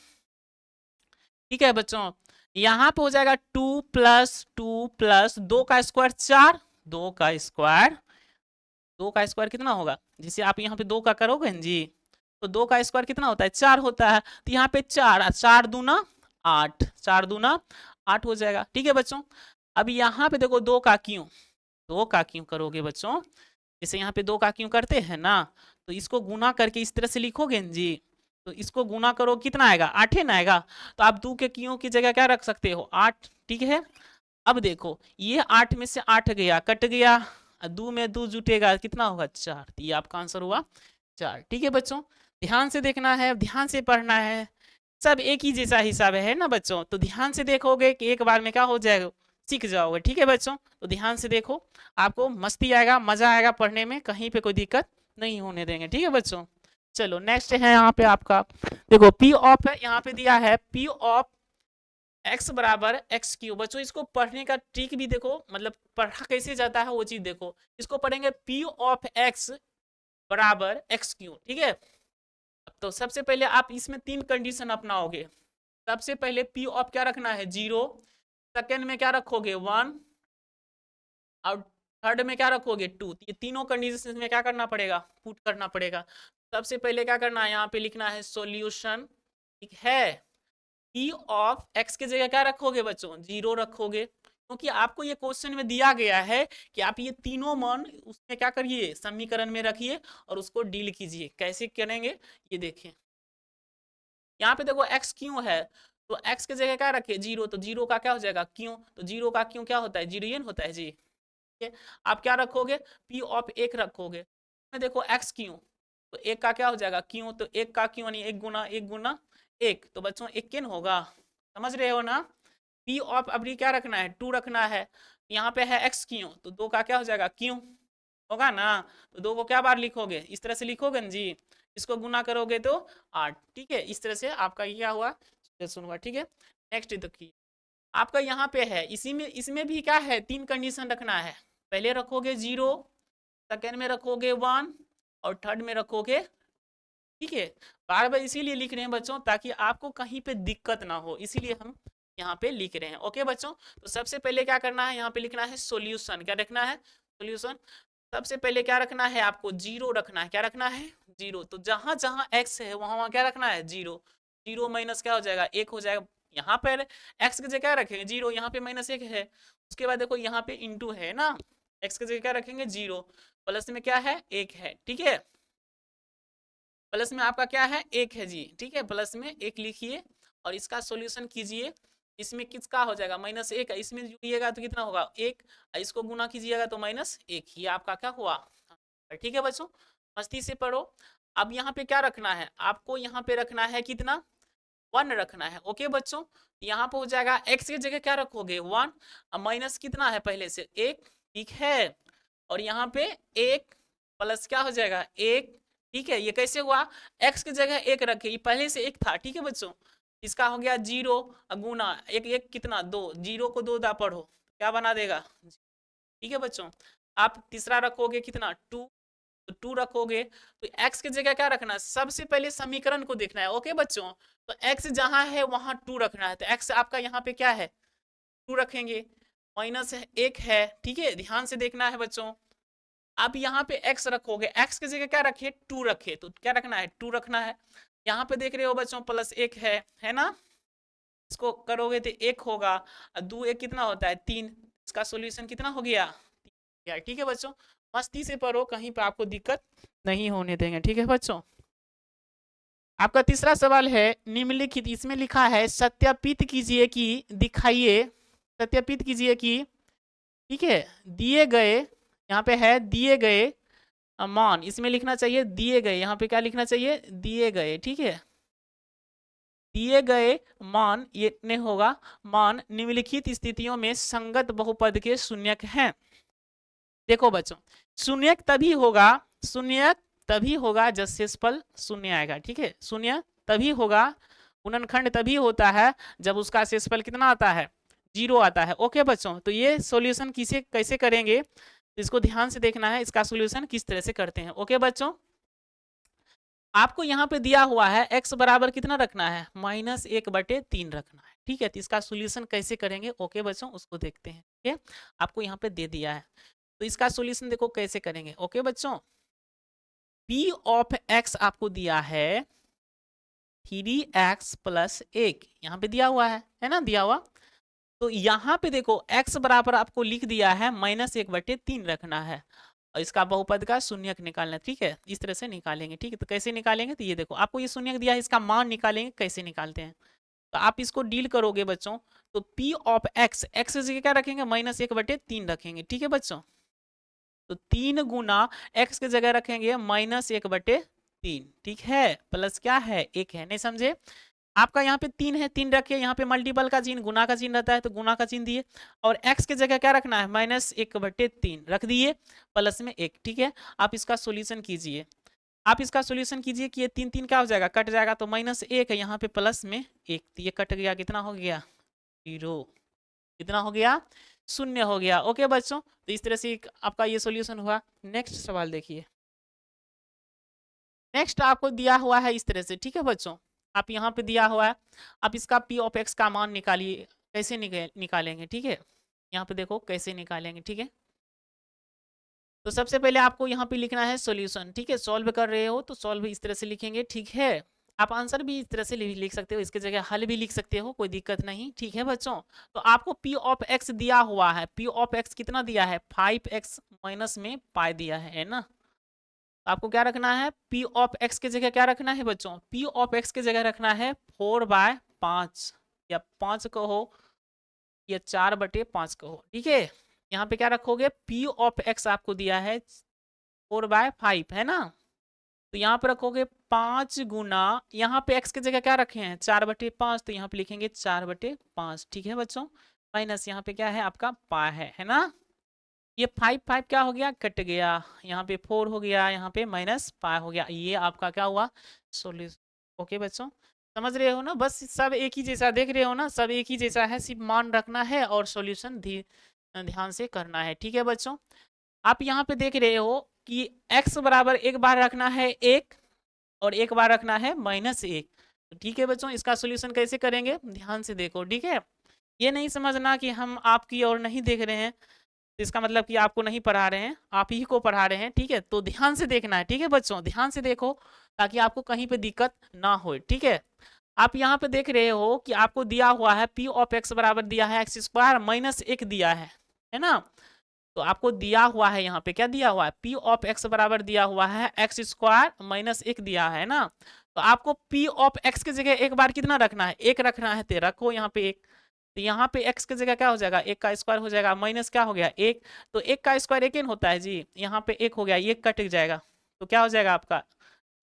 [SPEAKER 1] ठीक है बच्चों। यहाँ पे हो जाएगा 2 का स्क्वायर 4, 2 का स्क्वायर, 2 का स्क्वायर कितना होगा, जिसे आप यहाँ पे 2 का करोगे ना जी, तो 2 का स्क्वायर कितना होता है, 4 होता है। तो यहाँ पे 4, 4 दूना 8, 4 दूना 8 हो जाएगा, ठीक है बच्चों। अब यहाँ पे देखो 2 का क्यों, 2 का क्यों करोगे बच्चों, जैसे यहाँ पे 2 का क्यों करते हैं ना, तो इसको गुना करके इस तरह से लिखोगे ना जी, तो इसको गुना करो कितना आएगा, 8 है ना आएगा। तो आप 2 के क्यों की जगह क्या रख सकते हो, 8, ठीक है। अब देखो ये 8 में से 8 गया, कट गया, 2 में 2 जुटेगा कितना होगा, 4। तो ये आपका आंसर हुआ 4, ठीक है बच्चों। ध्यान से देखना है, ध्यान से पढ़ना है, सब एक ही जैसा हिसाब है ना बच्चों। तो ध्यान से देखोगे कि एक बार में क्या हो जाएगा, सीख जाओगे, ठीक है बच्चों। तो ध्यान से देखो, आपको मस्ती आएगा, मजा आएगा पढ़ने में, कहीं पे कोई दिक्कत नहीं होने देंगे, ठीक है बच्चों। चलो नेक्स्ट है यहाँ पे आपका, देखो पी ऑफ है, यहाँ पे दिया है पी ऑफ एक्स बराबर एक्स क्यू। बच्चों इसको पढ़ने का ट्रिक भी देखो, मतलब पढ़ा कैसे जाता है वो चीज देखो। इसको पढ़ेंगे पी ऑफ एक्स बराबर एक्स क्यू, ठीक है। तो सबसे पहले आप इसमें 3 कंडीशन अपनाओगे। सबसे पहले पी ऑफ क्या रखना है, 0। सेकेंड में क्या रखोगे, 1, और थर्ड में क्या रखोगे, 2। ये तीनों कंडीशन में क्या करना पड़ेगा, पुट करना पड़ेगा। सबसे पहले क्या करना है, यहाँ पे लिखना है सॉल्यूशन, ठीक है। p ऑफ x की जगह क्या रखोगे बच्चों, 0 रखोगे, क्योंकि आपको ये क्वेश्चन में दिया गया है कि आप ये तीनों मान उसमें क्या करिए, समीकरण में रखिए और उसको डील कीजिए। कैसे करेंगे ये देखिए, यहाँ पे देखो x क्यों है, तो x की जगह क्या रखे, 0, तो 0 का क्या हो जाएगा क्यों, तो 0 का क्यों क्या होता है, जीरोयन होता है जी। ठीक है, आप क्या रखोगे, p ऑफ 1 रखोगे, में देखो x क्यों, तो 1 का क्या हो जाएगा क्यों, तो 1 का क्यों यानी 1 गुना 1, तो बच्चों 1 किन होगा, समझ रहे हो ना। p ऑफ अभी क्या रखना है, 2 रखना है, यहाँ पे है x क्यों, तो 2 का क्या हो जाएगा क्यों होगा ना, तो 2 को क्या बार लिखोगे, इस तरह से लिखोगे ना जी, इसको गुना करोगे तो 8, ठीक है। इस तरह से आपका क्या हुआ, सुनूंगा, ठीक है। नेक्स्ट देखिए, आपका यहाँ पे है, इसी में इसमें भी क्या है, 3 कंडीशन रखना है। पहले रखोगे 0, सेकेंड में रखोगे 1 और थर्ड में रखोगे, ठीक है। बार बार इसीलिए लिख रहे हैं बच्चों, ताकि आपको कहीं पे दिक्कत ना हो, इसीलिए हम यहाँ पे लिख रहे हैं। ओके बच्चों, तो सबसे पहले क्या करना है, यहाँ पे लिखना है सॉल्यूशन, क्या रखना है सॉल्यूशन। सबसे पहले क्या रखना है आपको, 0 रखना है, क्या रखना है 0, तो जहां जहां x है वहां वहां क्या रखना है 0, 0 माइनस क्या हो जाएगा 1 हो जाएगा, यहाँ पर x की जगह क्या रखेंगे 0, यहाँ पे -1 है, उसके बाद देखो यहाँ पे इंटू है ना, x की जगह क्या रखेंगे 0, प्लस में क्या है 1 है, ठीक है, प्लस में आपका क्या है 1 है जी, ठीक है, प्लस में 1 लिखिए और इसका सॉल्यूशन कीजिए। इसमें किसका हो जाएगा -1, इसमें जुड़िएगा तो कितना होगा 1, इसको गुना कीजिएगा तो -1, ये आपका क्या हुआ, ठीक है बच्चों, मस्ती से पढ़ो। अब यहाँ पे क्या रखना है आपको, यहाँ पे रखना है कितना 1 रखना है। ओके बच्चों, यहाँ पे हो जाएगा x की जगह क्या रखोगे 1, माइनस कितना है पहले से 1, ठीक है, और यहाँ पे 1 प्लस क्या हो जाएगा 1, ठीक है। ये कैसे हुआ, x की जगह 1 रखे, ये पहले से 1 था, ठीक है बच्चों। इसका हो गया 0 गुना 1, 1 कितना 2, 0 को 2 दा पढ़ो क्या बना देगा, ठीक है बच्चों। आप तीसरा रखोगे कितना 2, तो 2 रखोगे, तो x की जगह क्या रखना है, सबसे पहले समीकरण को देखना है। ओके बच्चों, तो x जहां है वहां 2 रखना है, तो x आपका यहाँ पे क्या है 2 रखेंगे, -1 है, ठीक है, ध्यान से देखना है बच्चों। अब यहाँ पे x रखोगे, x की जगह क्या रखे 2 रखे, तो क्या रखना है 2 रखना है। यहाँ पे देख रहे हो बच्चों +1 है ना, इसको करोगे तो 1 होगा, 2 1 कितना होता है 3, इसका सोल्यूशन कितना हो गया, ठीक है बच्चों। मस्ती से पढ़ो, कहीं पे आपको दिक्कत नहीं होने देंगे, ठीक है बच्चों। आपका तीसरा सवाल है निम्नलिखित, इसमें लिखा है सत्यापित कीजिए कि दिखाइए, सत्यापित कीजिए कि, ठीक है, दिए गए, यहाँ पे है दिए गए मान, इसमें लिखना चाहिए दिए गए, यहाँ पे क्या लिखना चाहिए दिए गए, ठीक है, दिए गए मान ये इतने होगा, मान निम्नलिखित स्थितियों में संगत बहुपद के शून्यक हैं। देखो बच्चों, शून्यक तभी होगा, शून्यक तभी होगा जब शेषफल शून्य आएगा, ठीक है, शून्य तभी होगा, गुणनखंड तभी होता है जब उसका शेषफल कितना आता है 0 आता है। ओके बच्चों, तो ये सॉल्यूशन किसे कैसे करेंगे, इसको ध्यान से देखना है, इसका सॉल्यूशन किस तरह से करते हैं। ओके बच्चों, आपको यहाँ पे दिया हुआ है x बराबर कितना रखना है -1/3 रखना है, ठीक है, तो इसका सॉल्यूशन कैसे करेंगे ओके बच्चों उसको देखते हैं, ठीक है, आपको यहाँ पे दे दिया है, तो इसका सॉल्यूशन देखो कैसे करेंगे। ओके बच्चों, p ऑफ x आपको दिया है 3x + 1, यहाँ पे दिया हुआ है ना, दिया हुआ, तो यहाँ पे देखो x बराबर आपको लिख दिया है -1/3 रखना है और इसका बहुपद का शून्यक निकालना है, ठीक है, इस तरह से निकालेंगे, ठीक है, तो कैसे निकालेंगे, तो ये देखो आपको ये शून्यक दिया है, इसका मान निकालेंगे, कैसे निकालते हैं, तो आप इसको डील करोगे बच्चों, तो p ऑफ x, x की जगह क्या रखेंगे -1/3 रखेंगे, ठीक है बच्चों, तो 3 गुना x की जगह रखेंगे -1/3, ठीक है, प्लस क्या है 1 है, नहीं समझे, आपका यहाँ पे 3 है, 3 रखिए, यहाँ पे मल्टीपल का चिन्ह गुना का चिन्ह रहता है तो गुना का चिन्ह दिए, और x की जगह क्या रखना है -1/3 रख दिए, प्लस में 1, ठीक है। आप इसका सॉल्यूशन कीजिए, आप इसका सॉल्यूशन कीजिए कि ये 3 3 क्या हो जाएगा कट जाएगा, तो -1 है, यहाँ पे प्लस में 1, तो ये कट गया, कितना हो गया 0, कितना हो गया 0 हो गया। ओके बच्चों, तो इस तरह से आपका ये सॉल्यूशन हुआ। नेक्स्ट सवाल देखिए, नेक्स्ट आपको दिया हुआ है इस तरह से, ठीक है बच्चों, आप यहाँ पे दिया हुआ है, आप इसका p ऑफ x का मान निकालिए, कैसे निकालेंगे, ठीक है, यहाँ पे देखो कैसे निकालेंगे, ठीक है, तो सबसे पहले आपको यहाँ पे लिखना है सॉल्यूशन, ठीक है। सॉल्व कर रहे हो तो सॉल्व इस तरह से लिखेंगे, ठीक है। आप आंसर भी इस तरह से लिख सकते हो, इसके जगह हल भी लिख सकते हो, कोई दिक्कत नहीं, ठीक है बच्चों। तो आपको पी ऑफ एक्स दिया हुआ है, पी ऑफ एक्स कितना दिया है, 5x माइनस में पाई दिया है ना। तो आपको क्या रखना है, पी ऑफ एक्स के जगह क्या रखना है बच्चों, पी ऑफ एक्स के जगह रखना है 4/5 या 5 कहो या 4/5 कहो, ठीक है। यहाँ पे क्या रखोगे, पी ऑफ एक्स आपको दिया है 4/5 है ना। तो यहाँ पे रखोगे 5 गुना, यहाँ पे x की जगह क्या रखे हैं 4/5, तो यहाँ पे लिखेंगे 4/5, ठीक है बच्चों। माइनस यहाँ पे क्या है आपका पा है ना। ये 5 क्या हो गया, कट गया, यहाँ पे 4 हो गया, यहाँ पे माइनस पा हो गया, ये आपका क्या हुआ, सोल्यूशन। ओके बच्चों, समझ रहे हो ना, बस सब एक ही जैसा देख रहे हो ना, सब एक ही जैसा है, सिर्फ मान रखना है और सॉल्यूशन ध्यान से करना है, ठीक है बच्चों। आप यहाँ पे देख रहे हो कि x बराबर एक बार रखना है 1 और एक बार रखना है -1, तो ठीक है बच्चों। इसका सॉल्यूशन कैसे करेंगे, ध्यान से देखो, ठीक है। ये नहीं समझना कि हम आपकी ओर नहीं देख रहे हैं, तो इसका मतलब कि आपको नहीं पढ़ा रहे हैं, आप ही को पढ़ा रहे हैं, ठीक है। तो ध्यान से देखना है, ठीक है बच्चों, ध्यान से देखो ताकि आपको कहीं पे दिक्कत ना हो, ठीक है। आप यहाँ पे देख रहे हो कि आपको दिया हुआ है पी ऑफ एक्स बराबर दिया है x² -1 दिया है ना। तो आपको दिया हुआ है यहाँ पे क्या दिया हुआ है, पी ऑफ एक्स बराबर दिया हुआ है x² -1 दिया है ना। तो आपको पी ऑफ एक्स की जगह एक बार कितना रखना है, 1 रखना है, तो रखो यहाँ पे 1। तो यहाँ पे x की जगह क्या हो जाएगा, 1 का स्क्वायर हो जाएगा, माइनस क्या हो गया 1, तो 1 का स्क्वायर 1 होता है जी, यहाँ पे 1 हो गया, ये कट जाएगा, तो क्या हो जाएगा आपका,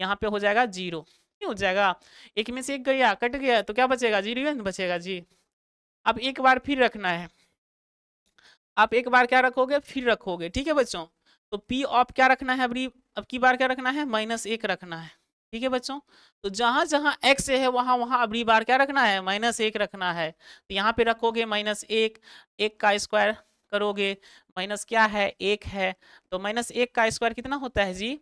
[SPEAKER 1] यहाँ पे हो जाएगा 0, नहीं हो जाएगा, एक में से एक गया कट गया, तो क्या बचेगा, 0 बचेगा जी। अब एक बार फिर रखना है, आप एक बार क्या रखोगे, फिर रखोगे, ठीक है बच्चों। तो पी ऑफ क्या रखना है, अब की बार क्या रखना है, -1 रखना है, ठीक है बच्चों। तो जहां जहां x है वहां वहां अबरी बार क्या रखना है, -1 रखना है। तो यहाँ पे रखोगे -1, 1 का स्क्वायर करोगे, माइनस क्या है 1 है, तो -1 का स्क्वायर कितना होता है जी,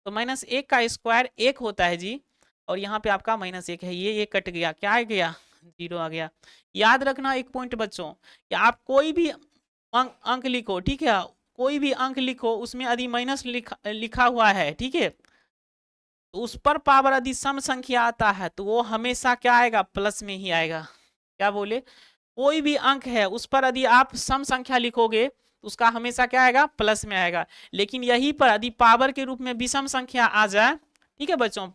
[SPEAKER 1] तो -1 का स्क्वायर 1 होता है जी। और यहाँ पे आपका -1 है, ये कट गया, क्या आ गया, 0 आ गया। याद रखना एक पॉइंट बच्चों, कि आप कोई भी अंक लिखो, ठीक है, कोई भी अंक लिखो उसमें यदि माइनस लिखा हुआ है, ठीक है, तो उस पर पावर यदि सम संख्या आता है तो वो हमेशा क्या आएगा, प्लस में ही आएगा। क्या बोले, कोई भी अंक है उस पर यदि आप सम संख्या लिखोगे तो उसका हमेशा क्या आएगा, प्लस में आएगा। लेकिन यही पर यदि पावर के रूप में विषम संख्या आ जाए, ठीक है बच्चों,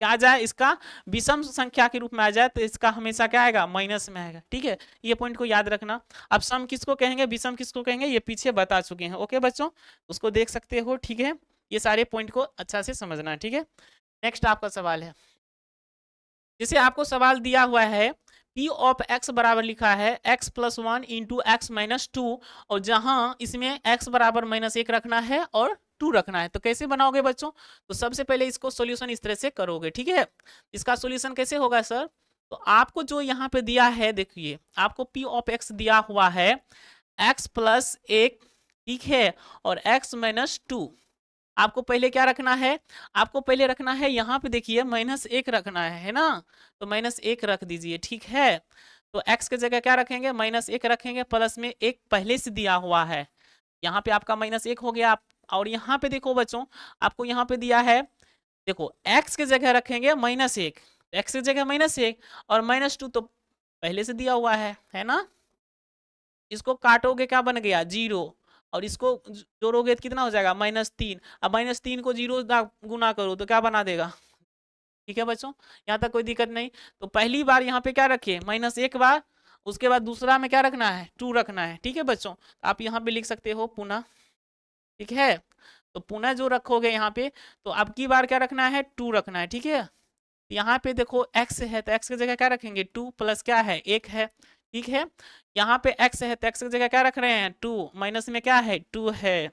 [SPEAKER 1] क्या आ जाए, इसका विषम संख्या के रूप में आ जाए तो इसका हमेशा क्या आएगा, माइनस में आएगा, ठीक है। ये पॉइंट को याद रखना। अब सम किसको कहेंगे, विषम किसको कहेंगे, ये पीछे बता चुके हैं, ओके बच्चों, उसको देख सकते हो, ठीक है। ये सारे पॉइंट को अच्छा से समझना है, ठीक है। नेक्स्ट आपका सवाल है, जैसे आपको सवाल दिया हुआ है पी ऑफ एक्स बराबर लिखा है x+1 इंटू x-2, और जहां इसमें x बराबर -1 रखना है और 2 रखना है, तो कैसे बनाओगे बच्चों। तो सबसे पहले इसको सॉल्यूशन इस तरह से करोगे, ठीक है। इसका सॉल्यूशन कैसे होगा सर, तो आपको जो यहाँ पे दिया है, देखिए आपको पी ऑफ एक्स दिया हुआ है x+1, ठीक है, और x-2। आपको पहले क्या रखना है, आपको पहले रखना है यहाँ पे देखिए -1 रखना है ना। तो -1 रख दीजिए, ठीक है। तो x के जगह क्या रखेंगे, -1 रखेंगे, प्लस में 1 पहले से दिया हुआ है, यहाँ पे आपका -1 हो गया। और यहाँ पे देखो बच्चों, आपको यहाँ पे दिया है, देखो x के जगह रखेंगे -1, x की जगह -1 और -2 तो पहले से दिया हुआ है ना। इसको काटोगे क्या बन गया, 0, और इसको जोड़ोगे तो कितना हो जाएगा, -3। अब -3 को 0 गुना करो तो क्या बना देगा, ठीक है बच्चों, यहाँ तक कोई दिक्कत नहीं। तो पहली बार यहाँ पे क्या रखे, -1 बार, उसके बाद दूसरा में क्या रखना है, 2 रखना है, ठीक है बच्चों। आप यहाँ पे लिख सकते हो पुनः, ठीक है। तो पुनः जो रखोगे यहाँ पे, तो अब की बार क्या रखना है, 2 रखना है, ठीक है। यहाँ पे देखो x है तो x की जगह क्या रखेंगे, 2 प्लस क्या है 1 है, ठीक है। यहाँ पे x है तो x की जगह क्या रख रहे हैं, 2, माइनस में क्या है 2 है,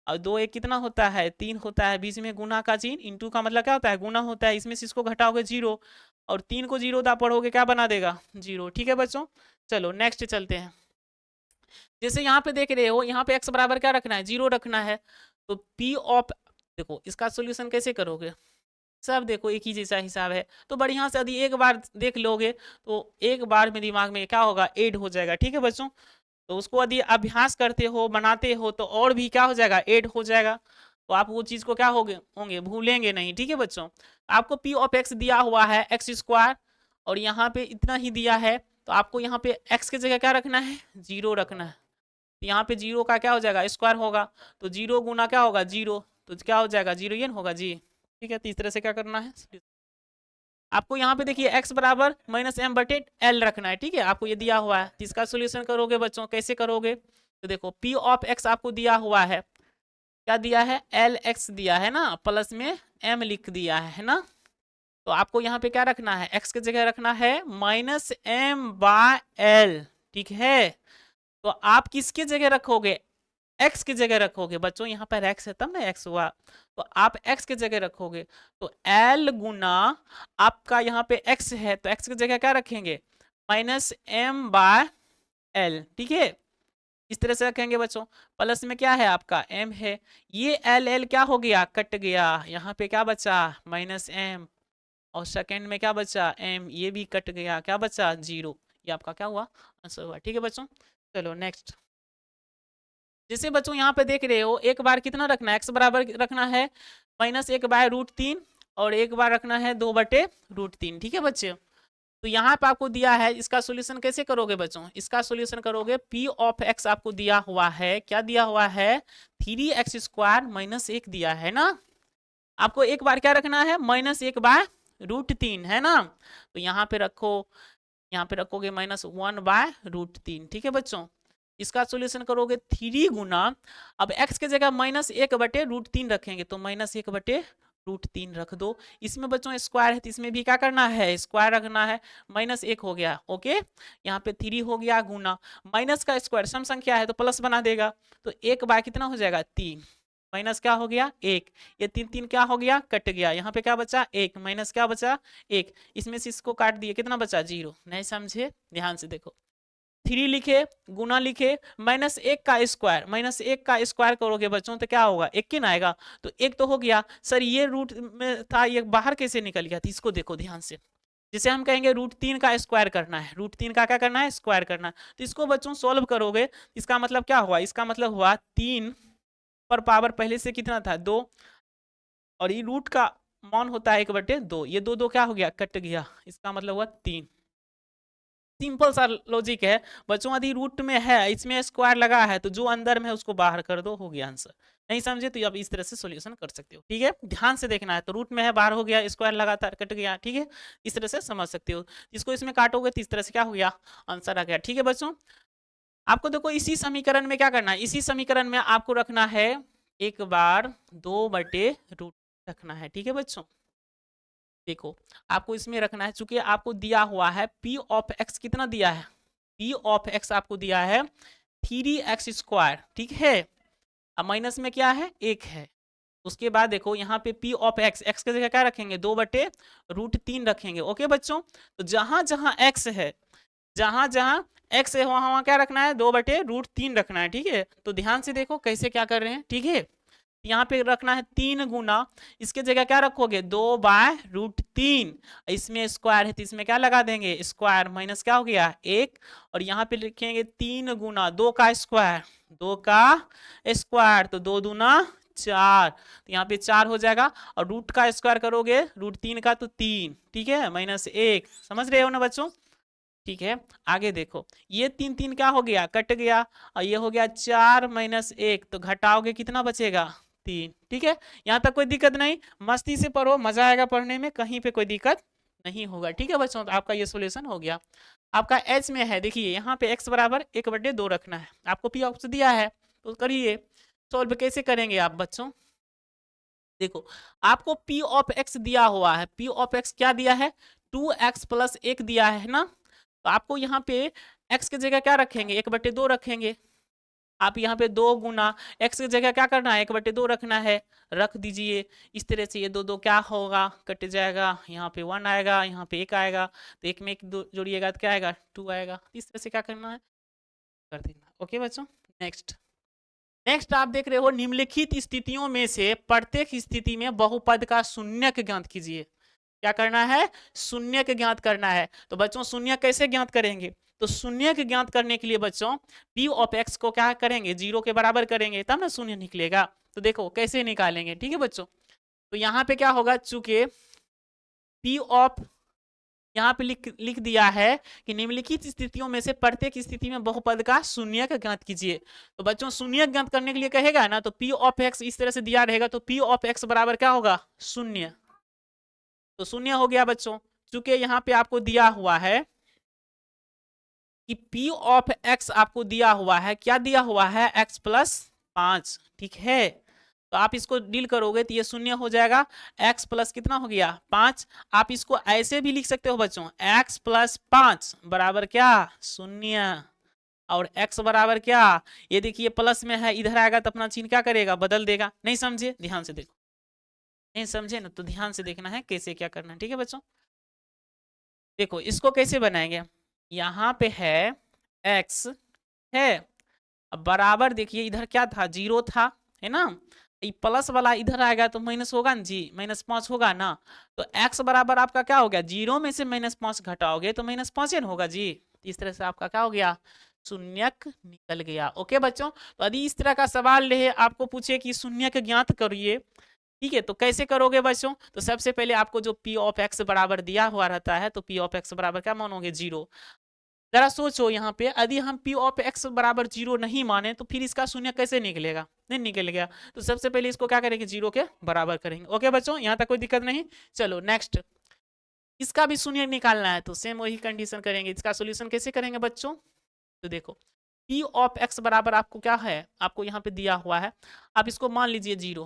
[SPEAKER 1] और 2 1 कितना होता है 3 होता है, बीच में गुना का चिन्ह, इंटू का मतलब क्या होता है, गुना होता है, इसमें से इसको घटाओगे 0, और 3 को 0 दा पढ़ोगे क्या बना देगा 0, ठीक है बच्चों। चलो नेक्स्ट चलते हैं। जैसे यहाँ पे देख रहे हो, यहाँ पे x बराबर क्या रखना है, 0 रखना है। तो p ऑफ, देखो इसका सोल्यूशन कैसे करोगे, सब देखो एक ही जैसा हिसाब है, तो बढ़िया से यदि एक बार देख लोगे तो एक बार में दिमाग में क्या होगा, ऐड हो जाएगा, ठीक है बच्चों। तो उसको यदि अभ्यास करते हो, बनाते हो, तो और भी क्या हो जाएगा, ऐड हो जाएगा। तो आप वो चीज को क्या होंगे भूलेंगे नहीं। ठीक है बच्चों, आपको पी ऑफ एक्स दिया हुआ है एक्स स्क्वायर, और यहाँ पे इतना ही दिया है, तो आपको यहाँ पे एक्स की जगह क्या रखना है, जीरो रखना है। तो यहाँ पे जीरो का क्या हो जाएगा, स्क्वायर होगा, तो जीरो गुना क्या होगा, जीरो, तो क्या हो जाएगा, जीरो, ये होगा जी। ठीक है, तो इस तरह से क्या करना है, आपको यहाँ पे देखिए x बराबर माइनस एम बटे एल रखना है। ठीक है, आपको ये दिया हुआ है, तो इसका सोल्यूशन करोगे बच्चों, कैसे करोगे, तो देखो p ऑफ x आपको दिया हुआ है, क्या दिया है, एल एक्स दिया है ना, प्लस में m लिख दिया है ना। तो आपको यहाँ पे क्या रखना है, x की जगह रखना है माइनस एम बाय एल। ठीक है, तो आप किसके जगह रखोगे, x की जगह रखोगे बच्चों, यहाँ पर x है तब ना x हुआ, तो आप x की जगह रखोगे, तो l गुना आपका यहाँ पे x है, तो x की जगह क्या रखेंगे, माइनस एम बाय एल। ठीक है, इस तरह से रखेंगे बच्चों, प्लस में क्या है आपका m है, ये एल एल क्या हो गया, कट गया, यहाँ पे क्या बचा, माइनस एम, और सेकेंड में क्या बचा m, ये भी कट गया, क्या बचा, जीरो। ये आपका क्या हुआ, आंसर हुआ। ठीक है बच्चों, चलो नेक्स्ट। जैसे बच्चों यहाँ पे देख रहे हो, एक बार कितना रखना है, x बराबर रखना है माइनस एक बाय रूट तीन, और एक बार रखना है दो बटे रूट तीन। ठीक है बच्चे, तो यहाँ पे आपको दिया है, इसका सॉल्यूशन कैसे करोगे बच्चों, इसका सॉल्यूशन करोगे p ऑफ x आपको दिया हुआ है, क्या दिया हुआ है, थ्री एक्स स्क्वायर माइनस एक दिया है ना, आपको एक बार क्या रखना है, माइनस एक बाय रूट तीन है ना, तो यहाँ पे रखो, यहाँ पे रखोगे माइनस वन बाय रूट तीन। ठीक है बच्चों, इसका सॉल्यूशन करोगे थ्री गुना, अब x के जगह माइनस एक बटे रूट तीन रखेंगे, तो माइनस एक बटे रूट तीन रख दो। इसमें बच्चों स्क्वायर है, तो इसमें भी क्या करना है, स्क्वायर रखना है, माइनस एक हो गया, ओके, यहाँ पे थ्री हो गया गुना, माइनस का स्क्वायर सम संख्या है तो प्लस बना देगा, तो एक बार कितना हो जाएगा, तीन, माइनस क्या हो गया, एक, ये तीन तीन क्या हो गया, कट गया, यहाँ पे क्या बचा, एक, माइनस क्या बचा, एक, इसमें से इसको काट दिए, कितना बचा, जीरो। नहीं समझे, ध्यान से देखो, थ्री लिखे, गुना लिखे, माइनस एक का स्क्वायर, माइनस एक का स्क्वायर करोगे बच्चों तो क्या होगा, एक किन आएगा, तो एक तो हो गया, सर ये रूट में था, ये बाहर कैसे निकल गया, तो इसको देखो ध्यान से, जिसे हम कहेंगे रूट तीन का स्क्वायर करना है, रूट तीन का क्या करना है, स्क्वायर करना है, तो इसको बच्चों सोल्व करोगे, इसका मतलब क्या हुआ, इसका मतलब हुआ तीन पर पावर पहले से कितना था, दो, और ये रूट का मान होता है एक बटे दो, ये दो दो क्या हो गया, कट गया, इसका मतलब हुआ तीन। सिंपल सा लॉजिक है बच्चों, यदि रूट में है, इसमें स्क्वायर लगा है, तो जो अंदर में है उसको बाहर कर दो, हो गया आंसर। नहीं समझे तो अब इस तरह से सॉल्यूशन कर सकते हो। ठीक है, ध्यान से देखना है, तो रूट में है, बाहर हो गया, स्क्वायर लगातार कट गया। ठीक है, इस तरह से समझ सकते हो, इसको इसमें काटोगे तो इस तरह से क्या हो गया, आंसर आ गया। ठीक है बच्चों, आपको देखो इसी समीकरण में क्या करना है, इसी समीकरण में आपको रखना है एक बार दो बटे रूट रखना है। ठीक है बच्चों, देखो आपको इसमें रखना है, चूंकि आपको दिया हुआ है p ऑफ x, कितना दिया है, p ऑफ x आपको दिया है थ्री एक्स स्क्वायर। ठीक है, अब माइनस में क्या है, एक है, उसके बाद देखो यहाँ पे p ऑफ x, x की जगह क्या रखेंगे, दो बटे रूट तीन रखेंगे। ओके बच्चों, तो जहां जहां x है, जहां जहां x है वहां वहां क्या रखना है, दो बटे रूट तीन रखना है। ठीक है, तो ध्यान से देखो कैसे क्या कर रहे हैं। ठीक है, यहाँ पे रखना है तीन गुना, इसके जगह क्या रखोगे, दो बाय रूट तीन, इसमें स्क्वायर है तो इसमें क्या लगा देंगे, स्क्वायर, माइनस क्या हो गया, एक, और यहाँ पे लिखेंगे तीन गुना दो का स्क्वायर, दो का स्क्वायर, तो दो दूना चार, तो यहाँ पे चार हो जाएगा, और रूट का स्क्वायर करोगे रूट तीन का तो तीन। ठीक है, माइनस एक, समझ रहे हो ना बच्चों। ठीक है, आगे देखो, ये तीन तीन क्या हो गया, कट गया, और ये हो गया चार माइनस एक, तो घटाओगे कितना बचेगा, तीन। ठीक है, यहाँ तक कोई दिक्कत नहीं, मस्ती से पढ़ो, मजा आएगा पढ़ने में, कहीं पे कोई दिक्कत नहीं होगा। ठीक है बच्चों, तो आपका ये सोल्यूशन हो गया। आपका एच में है, देखिए यहाँ पे एक्स बराबर एक बटे दो रखना है, आपको पी ऑप्शन दिया है, तो करिए सोल्व, कैसे करेंगे आप बच्चों, देखो आपको p ऑफ x दिया हुआ है, p ऑफ x क्या दिया है, 2x प्लस एक दिया है ना, तो आपको यहाँ पे x की जगह क्या रखेंगे, एक बटे दो रखेंगे, आप यहाँ पे दो गुना x की जगह क्या करना है, एक बटे दो रखना है, रख दीजिए। इस तरह से ये दो दो क्या होगा, कट जाएगा, यहाँ पे वन आएगा, यहाँ पे एक आएगा, तो एक में एक दो जोड़िएगा तो क्या आएगा, टू आएगा। इस तरह से क्या करना है, कर देना। ओके बच्चों, नेक्स्ट नेक्स्ट आप देख रहे हो, निम्नलिखित स्थितियों में से प्रत्येक स्थिति में बहुपद का शून्यक ज्ञात कीजिए। क्या करना है, शून्य के ज्ञात करना है। तो बच्चों शून्य कैसे ज्ञात करेंगे, तो शून्य के ज्ञात करने के लिए बच्चों p ऑफ x को क्या करेंगे, 0 के बराबर करेंगे, तब ना शून्य निकलेगा। तो देखो कैसे निकालेंगे, ठीक है बच्चों। तो यहाँ पे क्या होगा, चूंकि p ऑफ यहाँ पे लिख दिया है कि निम्नलिखित स्थितियों में से प्रत्येक स्थिति में बहुपद का शून्य का ज्ञात कीजिए। तो बच्चों शून्य ज्ञात करने के लिए कहेगा ना, तो p ऑफ x इस तरह से दिया रहेगा, तो p ऑफ x बराबर क्या होगा, शून्य। तो शून्य हो गया बच्चों। चूंकि यहाँ पे आपको दिया हुआ है कि p ऑफ x आपको दिया हुआ है, क्या दिया हुआ है, x प्लस 5, ठीक है। तो आप इसको डील करोगे तो ये शून्य हो जाएगा, x प्लस कितना हो गया, 5। आप इसको ऐसे भी लिख सकते हो बच्चों, x प्लस 5 बराबर क्या, शून्य। और x बराबर क्या, ये देखिए प्लस में है, इधर आएगा तो अपना चिन्ह क्या करेगा, बदल देगा। नहीं समझे, ध्यान से देखो, नहीं समझे ना तो ध्यान से देखना है कैसे क्या करना है, ठीक है बच्चों। देखो इसको कैसे बनाएंगे, यहाँ पे है x है, अब बराबर देखिए इधर क्या था, 0 था, है ना। ये प्लस वाला इधर आएगा तो माइनस होगा ना जी, -5 होगा ना। तो x बराबर आपका क्या हो गया, 0 में से -5 घटाओगे तो -5 होगा जी। इस तरह से आपका क्या हो गया, शून्यक निकल गया। ओके बच्चों, तो यदि इस तरह का सवाल रहे, आपको पूछे कि शून्यक ज्ञात करिए, ठीक है, तो कैसे करोगे बच्चों। तो सबसे पहले आपको जो p ऑफ x बराबर दिया हुआ रहता है, तो p ऑफ x बराबर क्या मानोगे, 0। जरा सोचो यहाँ पे, यदि हम p ऑफ x बराबर 0 नहीं माने तो फिर इसका शून्य कैसे निकलेगा, नहीं निकलेगा। तो सबसे पहले इसको क्या करेंगे, 0 के बराबर करेंगे। ओके बच्चों, यहाँ तक कोई दिक्कत नहीं। चलो नेक्स्ट, इसका भी शून्य निकालना है, तो सेम वही कंडीशन करेंगे। इसका सोल्यूशन कैसे करेंगे बच्चों, तो देखो p ऑफ x बराबर आपको क्या है, आपको यहाँ पे दिया हुआ है, आप इसको मान लीजिए 0।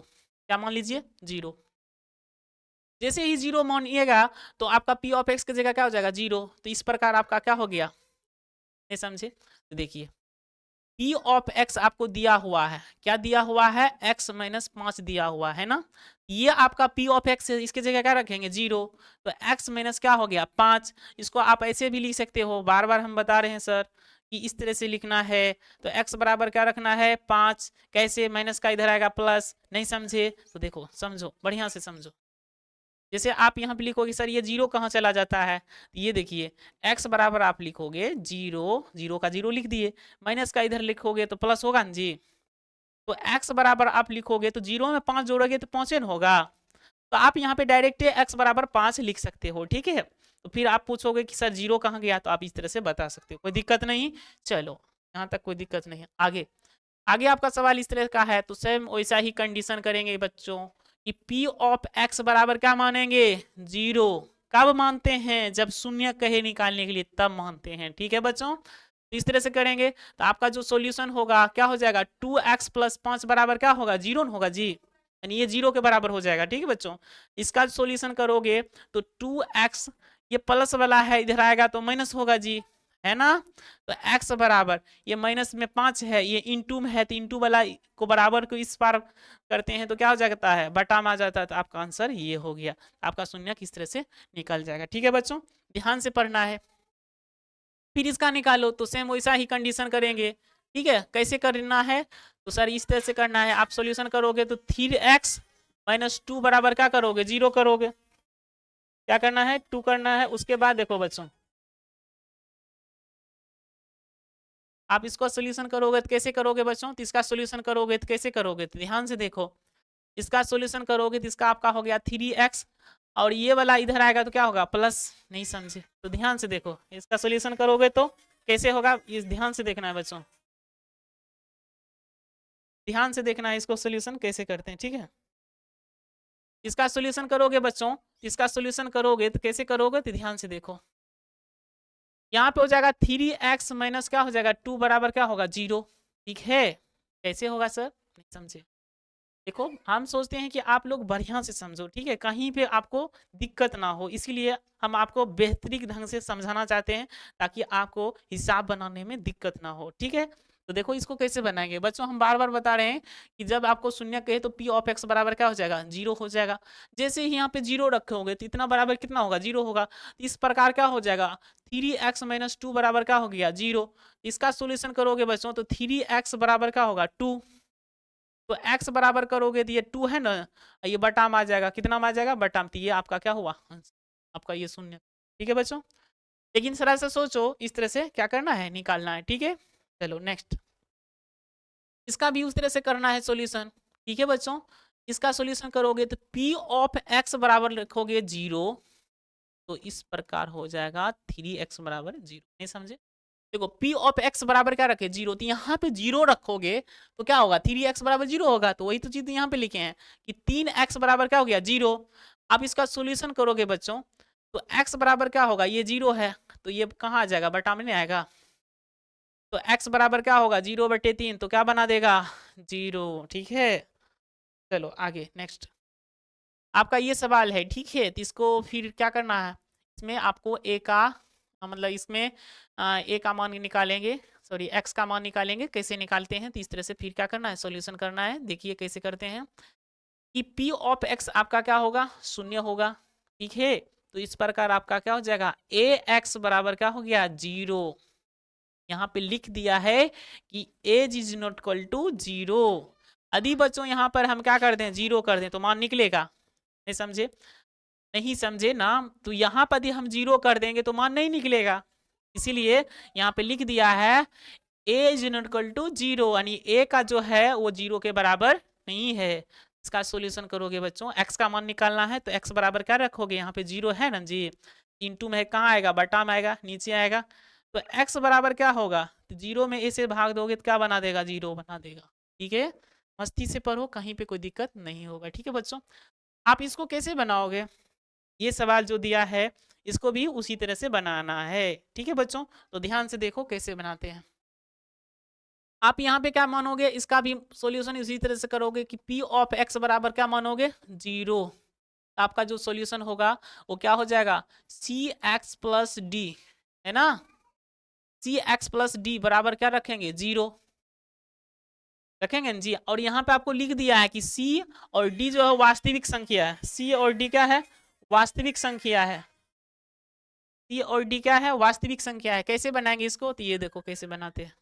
[SPEAKER 1] क्या मान लीजिए, 0। जैसे ही 0 मानिएगा तो आपका p ऑफ x की जगह क्या हो जाएगा, 0। तो इस प्रकार आपका क्या हो गया, नहीं समझे। तो देखिए p ऑफ x आपको दिया हुआ है, क्या दिया हुआ है, x माइनस 5 दिया हुआ है ना। ये आपका p ऑफ x है, इसके जगह क्या रखेंगे, 0। तो x माइनस क्या हो गया, 5। इसको आप ऐसे भी लिख सकते हो, बार बार हम बता रहे हैं सर कि इस तरह से लिखना है। तो x बराबर क्या रखना है, 5। कैसे, माइनस का इधर आएगा प्लस, नहीं समझे तो देखो समझो, बढ़िया से समझो। जैसे आप यहाँ पे लिखोगे सर ये 0 कहाँ चला जाता है, ये देखिए x बराबर आप लिखोगे 0, 0 का 0 लिख दिए, माइनस का इधर लिखोगे तो प्लस होगा ना जी। तो x बराबर आप लिखोगे तो 0 में 5 जोड़ोगे तो 5 होगा। तो आप यहाँ पे डायरेक्ट x बराबर 5 लिख सकते हो, ठीक है। तो फिर आप पूछोगे कि सर 0 कहाँ गया, तो आप इस तरह से बता सकते हो, कोई दिक्कत नहीं। चलो यहाँ तक कोई दिक्कत नहीं है। आगे आगे आपका सवाल इस तरह का है, तो सेम वैसा ही कंडीशन करेंगे बच्चों कि p ऑफ x बराबर क्या मानेंगे, 0। कब मानते हैं, जब शून्य कहे निकालने के लिए तब मानते हैं, ठीक है बच्चों। तो इस तरह से करेंगे तो आपका जो सॉल्यूशन होगा क्या हो जाएगा, 2x प्लस 5 बराबर क्या होगा, 0 होगा जी, यानी ये 0 के बराबर हो जाएगा, ठीक है बच्चों। इसका सॉल्यूशन करोगे तो 2x, ये प्लस वाला है इधर आएगा तो माइनस होगा जी, है ना। तो x बराबर ये माइनस में 5 है, ये इंटू में है, तो इंटू वाला को बराबर को इस पार करते हैं तो क्या हो जाता है, बटा में आ जाता है। तो आपका आंसर ये हो गया, आपका शून्य किस तरह से निकल जाएगा, ठीक है बच्चों, ध्यान से पढ़ना है। फिर इसका निकालो तो सेम वैसा ही कंडीशन करेंगे, ठीक है। कैसे करना है, तो सर इस तरह से करना है, आप सॉल्यूशन करोगे तो 3x माइनस 2 बराबर क्या करोगे, 0 करोगे। क्या करना है, 2 करना है। उसके बाद देखो बच्चों, आप इसको सोल्यूशन करोगे तो कैसे करोगे बच्चों, तो इसका सोल्यूशन करोगे तो कैसे करोगे, तो ध्यान से देखो। इसका सोल्यूशन करोगे तो इसका आपका हो गया 3x, और ये वाला इधर आएगा तो क्या होगा, प्लस, नहीं समझे तो ध्यान से देखो। इसका सोल्यूशन करोगे तो कैसे होगा, इस ध्यान से देखना है बच्चों, ध्यान से देखना है इसको सोल्यूशन कैसे करते हैं, ठीक है। इसका सोल्यूशन करोगे बच्चों, इसका सोल्यूशन करोगे तो कैसे करोगे, तो ध्यान से देखो। यहाँ पे हो जाएगा 3x माइनस क्या हो जाएगा, 2 बराबर क्या होगा, 0, ठीक है। कैसे होगा सर, नहीं समझे। देखो हम सोचते हैं कि आप लोग बढ़िया से समझो, ठीक है, कहीं पे आपको दिक्कत ना हो, इसीलिए हम आपको बेहतरीन ढंग से समझाना चाहते हैं ताकि आपको हिसाब बनाने में दिक्कत ना हो, ठीक है। तो देखो इसको कैसे बनाएंगे बच्चों, हम बार बार बता रहे हैं कि जब आपको शून्य कहे तो p ऑफ x बराबर क्या हो जाएगा, 0 हो जाएगा। जैसे ही यहाँ पे 0 रखोगे तो इतना बराबर कितना होगा, 0 होगा। तो इस प्रकार क्या हो जाएगा, 3x माइनस 2 बराबर क्या हो गया, 0। इसका सोल्यूशन करोगे बच्चों तो 3x बराबर क्या होगा, 2। तो x बराबर करोगे तो ये 2 है ना, ये बटा में आ जाएगा, कितना में आ जाएगा, बटा में। तो ये आपका क्या हुआ, आपका ये शून्य। ठीक है बच्चों, लेकिन जरा सा सोचो इस तरह से क्या करना है, निकालना है। ठीक है, चलो नेक्स्ट, इसका भी उस तरह से करना है सॉल्यूशन। ठीक है बच्चों, इसका सॉल्यूशन करोगे तो p ऑफ x बराबर लिखोगे 0, तो इस प्रकार हो जाएगा 3x बराबर 0। नहीं समझे? देखो p ऑफ x बराबर क्या रखे 0, तो यहाँ पे 0 रखोगे तो क्या होगा 3x बराबर 0 होगा। तो वही तो चीज यहाँ पे लिखे हैं कि 3x बराबर क्या हो गया 0। अब इसका सॉल्यूशन करोगे बच्चों तो x बराबर क्या होगा, ये 0 है तो ये कहाँ आ जाएगा, बटा में नहीं आएगा। तो x बराबर क्या होगा 0/3, तो क्या बना देगा 0। ठीक है, चलो आगे नेक्स्ट, आपका ये सवाल है। ठीक है, तो इसको फिर क्या करना है, इसमें आपको a का मतलब इसमें a का मान निकालेंगे, सॉरी x का मान निकालेंगे। कैसे निकालते हैं, तो इस तरह से फिर क्या करना है, सॉल्यूशन करना है। देखिए कैसे करते हैं कि p ऑफ x आपका क्या होगा, शून्य होगा। ठीक है, तो इस प्रकार आपका क्या हो जाएगा, ax बराबर क्या हो गया 0। यहाँ पे लिख दिया है कि एज इज नॉट इक्वल टू 0। यदि बच्चों यहाँ पर हम क्या कर दें 0 कर दें तो मान निकलेगा, नहीं समझे, नहीं समझे ना, तो यहाँ पर यदि हम 0 कर देंगे तो मान नहीं निकलेगा। इसीलिए यहाँ पे लिख दिया है ए इज नॉट इक्वल टू 0, यानी ए का जो है वो 0 के बराबर नहीं है। इसका सॉल्यूशन करोगे बच्चों, x का मान निकालना है तो x बराबर क्या रखोगे, यहाँ पे 0 है ना जी, इंटू में कहाँ आएगा, बटा में आएगा, नीचे आएगा। तो x बराबर क्या होगा, तो 0 में a से भाग दोगे तो क्या बना देगा, 0 बना देगा। ठीक है, मस्ती से पढ़ो, कहीं पे कोई दिक्कत नहीं होगा। ठीक है बच्चों, आप इसको कैसे बनाओगे, ये सवाल जो दिया है इसको भी उसी तरह से बनाना है। ठीक है बच्चों, तो ध्यान से देखो कैसे बनाते हैं। आप यहाँ पे क्या मानोगे, इसका भी सॉल्यूशन उसी तरह से करोगे कि p ऑफ x बराबर क्या मानोगे 0। आपका जो सॉल्यूशन होगा वो क्या हो जाएगा cx प्लस डी, है ना, cx प्लस डी बराबर क्या रखेंगे 0 रखेंगे जी। और यहाँ पे आपको लिख दिया है कि c और d जो है वास्तविक संख्या है, c और d क्या है, वास्तविक संख्या है, c और d क्या है, वास्तविक संख्या है। कैसे बनाएंगे इसको, तो ये देखो कैसे बनाते हैं।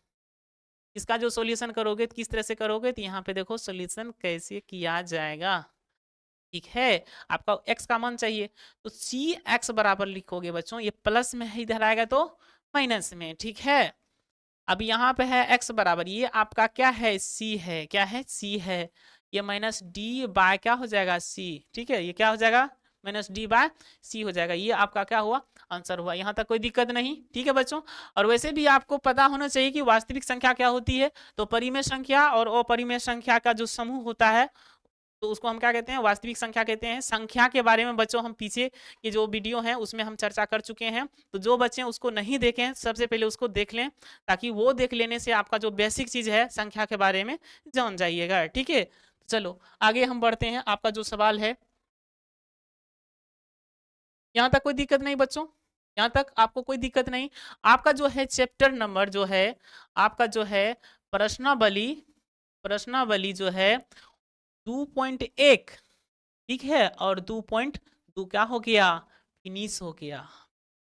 [SPEAKER 1] इसका जो सॉल्यूशन करोगे तो किस तरह से करोगे, तो यहाँ पे देखो सॉल्यूशन कैसे किया जाएगा। ठीक है, आपका x का मान चाहिए तो सी एक्स बराबर लिखोगे बच्चों, ये प्लस में है, इधर आएगा तो माइनस में। ठीक है, अब यहाँ पे है x बराबर, ये आपका क्या है c है, क्या है c है, ये माइनस डी बाय क्या हो जाएगा c। ठीक है, ये क्या हो जाएगा माइनस डी बाय सी हो जाएगा। ये आपका क्या हुआ, आंसर हुआ। यहाँ तक कोई दिक्कत नहीं। ठीक है बच्चों, और वैसे भी आपको पता होना चाहिए कि वास्तविक संख्या क्या होती है, तो परिमेय संख्या और अपरिमेय संख्या का जो समूह होता है तो उसको हम क्या कहते हैं, वास्तविक संख्या कहते हैं। संख्या के बारे में बच्चों हम पीछे की जो वीडियो है उसमें हम चर्चा कर चुके हैं, तो जो बच्चे उसको नहीं देखे हैं सबसे पहले उसको देख लें, ताकि वो देख लेने से आपका जो बेसिक चीज है संख्या के बारे में जान जाइएगा। ठीक है, चलो आगे हम बढ़ते हैं। आपका जो सवाल है, यहाँ तक कोई दिक्कत नहीं बच्चों, यहाँ तक आपको कोई दिक्कत नहीं। आपका जो है चैप्टर नंबर जो है, आपका जो है प्रश्नावली, प्रश्नावली जो है 2.1, ठीक है, और 2.2 क्या हो गया, फिनिश हो गया,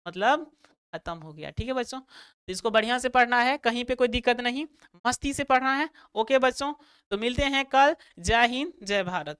[SPEAKER 1] मतलब खत्म हो गया। ठीक है बच्चों, तो इसको बढ़िया से पढ़ना है, कहीं पे कोई दिक्कत नहीं, मस्ती से पढ़ना है। ओके बच्चों, तो मिलते हैं कल। जय हिंद, जय भारत।